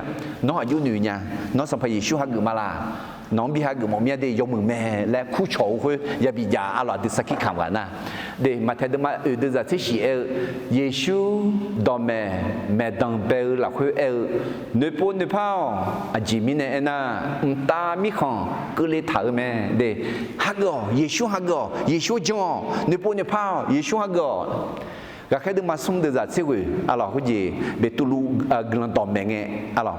น้องอายุหนึ่งเนี่ยน้องสัมภายิชูฮักกือมาลาน้องบิฮากือมอเมียเดยมือแม่และคู่โฉคุยยาบิยาอร่อยดิสักขีคำกันนะเดมาเทดมาเดจะที่ชีเยซูดอมแม่ดังเบลหลักคุยเนปูเนพาวอาจิมิเนเอน่าตามิขังก็เลยถามแม่เดฮักกอเยซูฮักกอเยซูจงเนปูเนพาวเยซูฮักกอก็แค่ดึงมาส่งเดจะที่คุยอะไรคุยเบตุลูกลันดอมแม่เงี้ยอะไร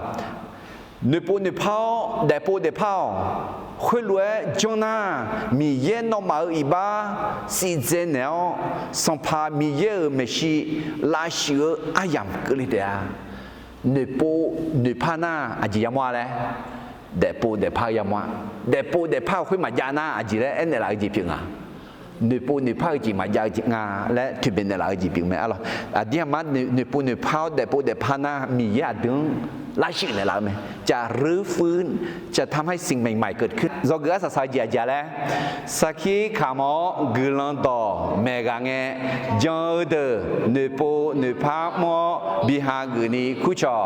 เนปูเนพาวเดปูเดพาว会来将那米耶诺马尔伊巴时间了，上怕米耶尔没事拉西尔阿样个里的啊，你不你怕那阿吉亚么嘞？得不得怕亚么？得不得怕会马亚那阿吉嘞？安那来吉平啊？你不你怕吉马亚吉啊？来这边的来吉平没？啊咯，啊dia嘛你不你怕得不得怕那米耶等。ไล่ชื่อในเราไหมจะรื้อฟื้นจะทำให้สิ่งใหม่ๆเกิดขึ้นเราเกิดสายเจียจแล้วสักขีขามอกุลันโตเมกาเงจอเดเนโปเนพามอบิฮากุนีคุชอ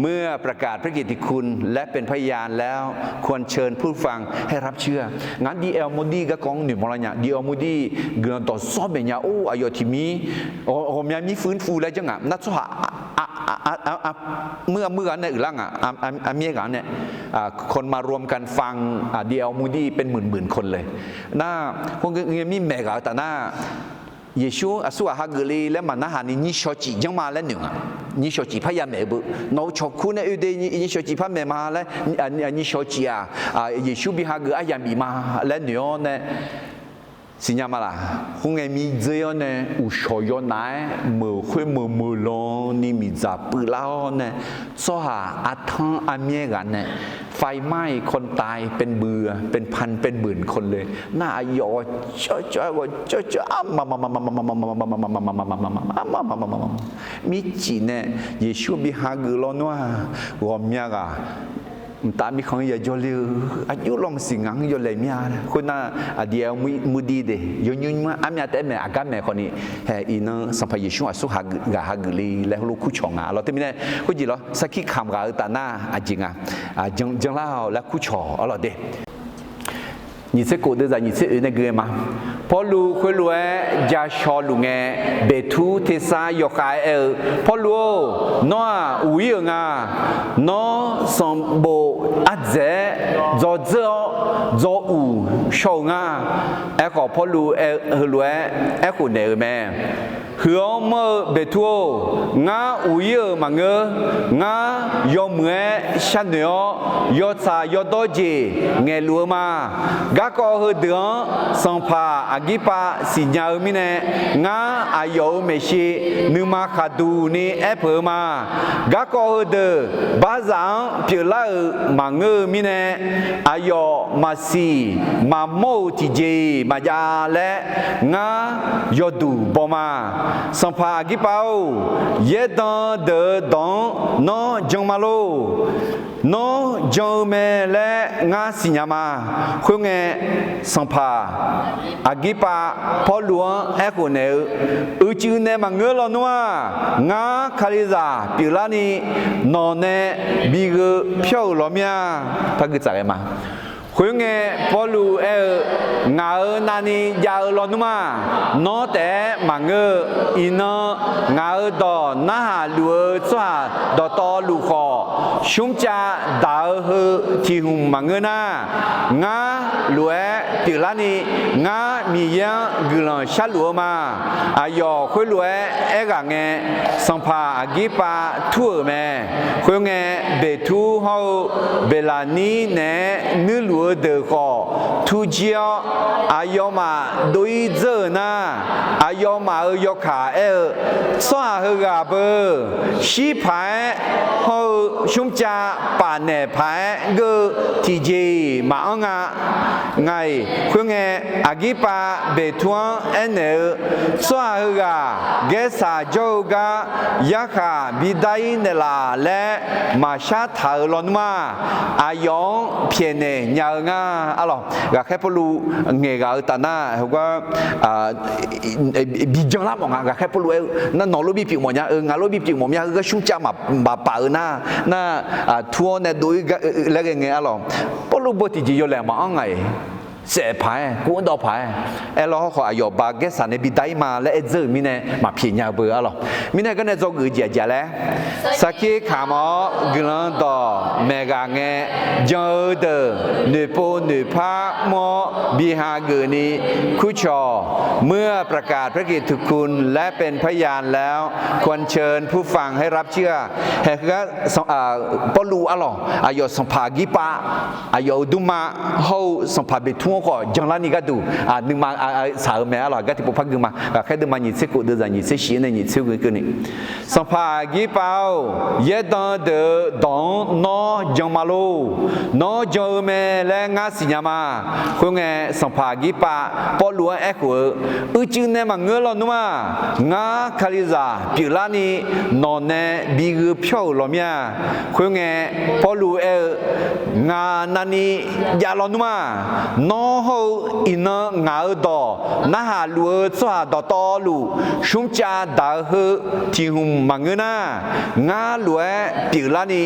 เมื่อประกาศพระกิตติคุณและเป็นพยานแล้วควรเชิญผู้ฟังให้รับเชื่องั้นดีเอลมูดีก็กองหนึ่งมรณะดีเอลมูดีกุลันโตซอเบียโออายทิมีโอมีมีฟื้นฟูแล้วจังอ่ะนัทสหะเมื่อในอื่นล่างเมียกันเนี่ยคนมารวมกันฟังเดียวมูดีเป็นหมื่นคนเลยน่าพวกนี้มีแม่กันแต่น่าเยซูสุอาฮากลีและมันน่าหานิชจิยังมาแล้วหนึ่งนิชจิพยายามเมบุโนชคุณเนี่ยอุดนิชจิพยายามมาแล้วนิชจิเยซูบิฮากอายังมีมาแล้วหนึ่งเนี่ยสิญญามาละคงไงมีเจ้าเนี่ยอุชอยนายมือคุยมือลงนี่มีจับปืนแล้วเนี่ยสหาอัฐังอเมริกันเนี่ยไฟไหม้คนตายเป็นเบื่อเป็นพันเป็นหมื่นคนเลยน่าหยอจ้อยว่าจ้อยมีจีเนี่ยเยซูบิฮากุลนัววอมยากาตามีของอย่าโยลืออายุลองสิงังโยเลยมีอะไรคนน่ะเดียวมุดีเดยยุ่งมาอามีแต่แม่อาการแม่คนนี้เฮอินสัมภาระช่วยสุขกะฮักลีแล้วลูกคู่ชงเราที่มีเนี่ยคุณจีเหรอสักขีคำกับตาหน้าจริงจังเล่าแล้วคู่ชงเราเด你这过得在你这那个吗？พอลูคุยรู้จะชอลุงเบทูเทสายกายพอลูน้อวิญญาน้อสมบูอาเจจอเจอจออูชงก็พอลูรู้คนเดียวแม่หัวมือเบทูงาวิญญามังงายอมเงชันเนียยอดสายอดดจีเงลัวมาก็เฮเดือสังพาอากิปาสิญญามิเนงาอายุเมชินุมาคาดูนี่เอเปมาก็เฮเดบาซังเปล่ามังมิเนอายุมาซีมา มาโมติเจมายาและงายอดูบอมาสัมภากิเปาเยดอนเดดอนนอจงมาโลนอจงเมและงาสิญามาคุงเงสัมภาอากิปาพอหลวงเอโกเนอจืเนมังเงลอนัวงาคาลิซาปิลานีนอเนบิกเพียวลอเมียพักจะอะไรมาคุยเงพอลูงานานียาลอนุมานอแต่มังอินงาดอนาฮาลัวสวาดอตอลูขอชุมจาดาวเฮที่หุมมังนางาลัวติลานีงามียังกลังชาลัวมาอายอคุยลัวกะเงสัมภาอากิปาทั่วแม่คุยเงเบทูเฮาเบลานีเนนึลัวเดขอทุเจียอายอมาดุยเจนาอายอมายอขาสวาเฮกาเบชีพายเฮาชุมจาปานเนพายกทีเจมาอังไงคุงเงอากิปาเบทวงเนสวาเฮกาเกษาโจกายาขาบิดายเนลาและมาชาทาลอนมาอายองเพียเนญางาอะไรก็แค่พลูเงกาตานาเขาก็บิจังละมองก็แค่พลูนั่นนอลูบิปิวมอญางาลูบิปิวมอญาก็ชุ่มจามาป่าน่าทัวเนี่ยดูแล้วก็เงี้ยอะไรพลูบติจิโยแหลมมาไงเสียพายกูอันดอพายเราขออายุบาเกสันในบิดายมาและเจอมีเนี่ยมาเพียงยาเบื่ออะไรมีเนี่ยก็เนี่ยจะกูเจียแล้วสักทีขามอกลันต่อเมกาเงจอเดเนโปเนพามอบิฮาเกนีคุชอเมื่อประกาศพระกิตติคุณและเป็นพยานแล้วควรเชิญผู้ฟังให้รับเชื่อเฮ้ก็ปลูอะไรอายุสัมภากิปะอายุดุมาเฮาสัมภาเบทุก็จังละนี่ก็ดูนึงมาสาวแม่อะไรก็ที่พวกพักดูมาแค่ดูมาหยิบเสกุเดือดหยิบเสชีเนี่ยหยิบเสกุกันนี่สัมภากิเปาเยดอนเดดอนนอจังมาโลนอจังเมและงาสิญามาคุงเงสัมภากิปะพอหลวงเอ็กวจืเนี่ยมังเงลอนุมางาคาลิซาปิลานีนอเนบิกเพียวลอเมียคุงเงพอหลวงงานานียาลอนุมานอโฮอินงาดอนาฮาลัวสวาดอตอลูชุมจาดาเฮที่หุมมังนางาลัวปิลานี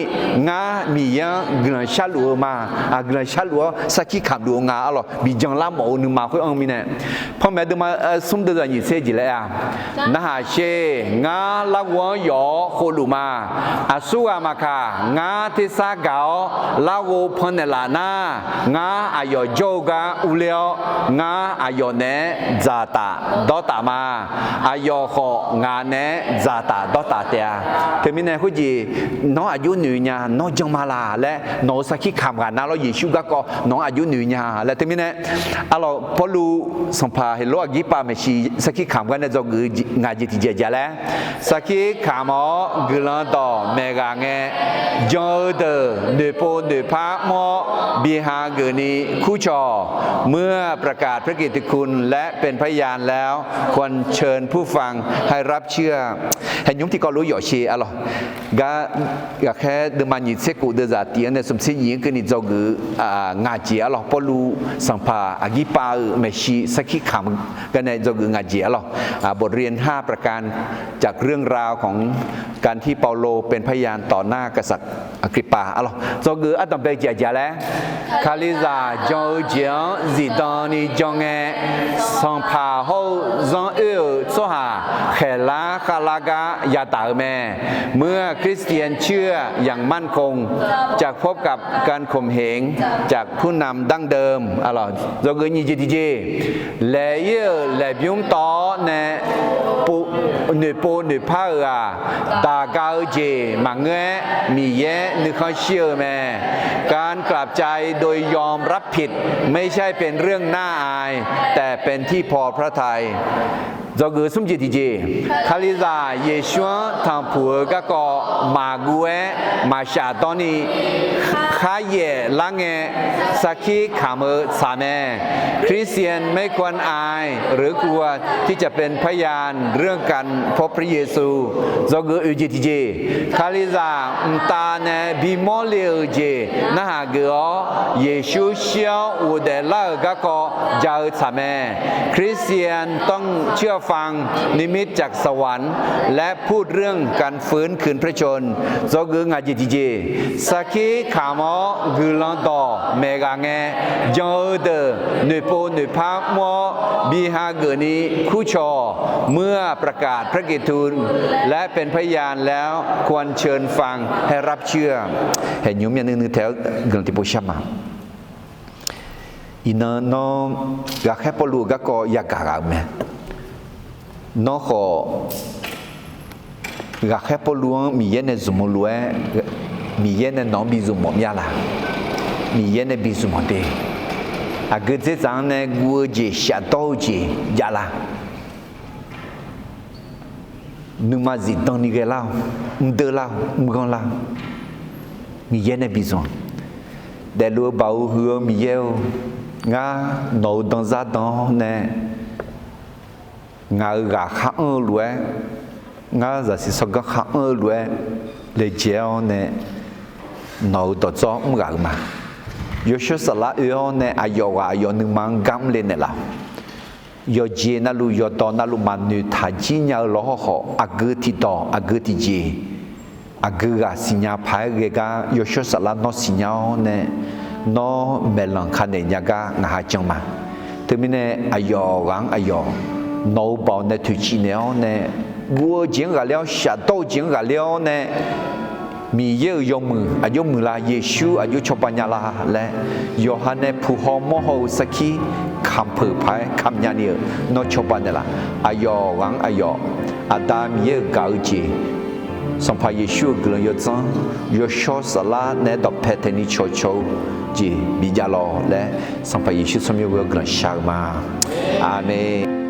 งามียังกลังชาลัวมากลังชาลัวสักขี้ขับลัวงาอะไรบิจังละหมอนึงมาคุยมีเนี่ยพอแม่ดูมาสมเด็จยิ่งเสียจีเลยนาฮาเชงาละวัวหยอโคลูมาอาสุอามาคางาเทสากาลาโวพนเนลานางาอายโจกาอุเลงาอายเนซาตาดอตามาอายของาเนซาตาดอตาเตียเทมินเนคุจีน้องอายุหนึ่งญาน้องจังมาลาและน้องสักขี้ขำกันนะเราหยิบชูกก็น้องอายุหนึ่งญาและเทมินเนเราพอรู้สัมภาเฮโลกิปาเมชีสักขี้ขำกันเนี่ยจะงาจิตเจจแล้วสักขี้ขำกลันต่อเมกาเงจอเดเนโปเนพามอบิฮาเกนีคูชอเมื่อประกาศพระกิตติคุณและเป็นพยานแล้วควรเชิญผู้ฟังให้รับเชื่อเห็นยุ้งที่ก็รู้หยอชีอะไรก็แค่เดิมันยิเสกุเดจาตีเนี่ยสมศรียิงก็นี่จะงาจีอะไรพอรู้สัมภาอากิปาเมชีสักขี้ขำกันเนี่ยจะงาจีอะไรบทเรียน5ประการจากเรื่องราวของการที่เปาโลเป็นพยานต่อหน้ากษัตริย์อากริปาอะไรจะอัตตาเบจเจแล้วคาลิซาจงเจียงจีดานีจงเอสัมภาโฮจงสหาเขลาคาลากายาตาเมเมื่อคริสเตียนเชื่ออย่างมั่นคงจากพบกับการข่มเหงจากผู้นำดั้งเดิมอะไรจะเกิดยี่จีจีเลเยเลบิวต่อเนปูเนโปเนพาดากาเจมังเงมีเยนึกเขาเชื่อแม่การกลับใจโดยยอมรับผิดไม่ใช่เป็นเรื่องน่าอายแต่เป็นที่พอพระทัย do gu sum ji ti ji khali za ye shuan thang pu ga ko ma gue ma sha to ni kha ye la nge sakhi kham saแม่คริสเตียนไม่ควรอายหรือกลัวที่จะเป็นพยานเรื่องการพบพระเยซูโจกุอุจิติเจคาลิซาตาเนบิมอเลอุเจนะฮะเกอเยซูเชียวอุเดลากะก็จาสาแม่คริสเตียนต้องเชื่อฟังนิมิตจากสวรรค์และพูดเรื่องการฟื้นคืนพระชนโจกุงาจิติเจสักขีขามอกุลันโตเมกาเงจอเดหนุโปหนุพาโมบีฮาเกนีคู่ชอเมื่อประกาศพระกิตติคุณและเป็นพยานแล้วควรเชิญฟังให้รับเชื่อเห็นยุ่มอย่างนึงแถวเกินที่ปุชมาอินน้องอยากให้ปลูกก็อยากกางแม่น้องขออยากให้ปลูกมีเย็นในสมุนล้วนมีเย็นในน้องบิซุมมีอะไรมีเย็นในบิซุมเดอาเกิดจากในกัวจีชาโตจียาลานึกมาจิตตอนนี้ก็เล่าเดินเล่าก็เล่ามีเย็นในบิซุมแต่รู้เบาหัวมีเยอะงาโนดังซาดองเนี่ยงากาข้างล้วนงาจะสิสกัดข้างล้วนเลยเจ้าเนี่ยโนตัวจ้องงามาโยชสละเออเนี่ยอายว่าอายนึงมังกัมเลนละโยเจนัลุโยตอนัลุมันนุทาจิญญาล้อหออากุติตออากุติเจอากุกาสิญญาพายเกกาโยชสละนอสิญญาเนี่ยนอเมลังคันเนียกางาจังมาถึงมีเนี่ยอายวังอายโนบอลเนี่ยทุจิเนี่ยเนี่ยวัวจิงกะเลี้ยวชาโตจิงกะเลี้ยวเนี่ยมีเยอะยมืออายุมือลาเยซูอายุชปัญญาลาและโยฮันเนผู้หอมโหสกีคำเผยพายคำยานีนชปัญญาลาอายวังอายอาดามเยกาจีสัมภาเยซูกลยจังโยชอสลาเนดอเพเทนิโชโชจีบิจาลและสัมภาเยซูสมยกกลชามาอาเมน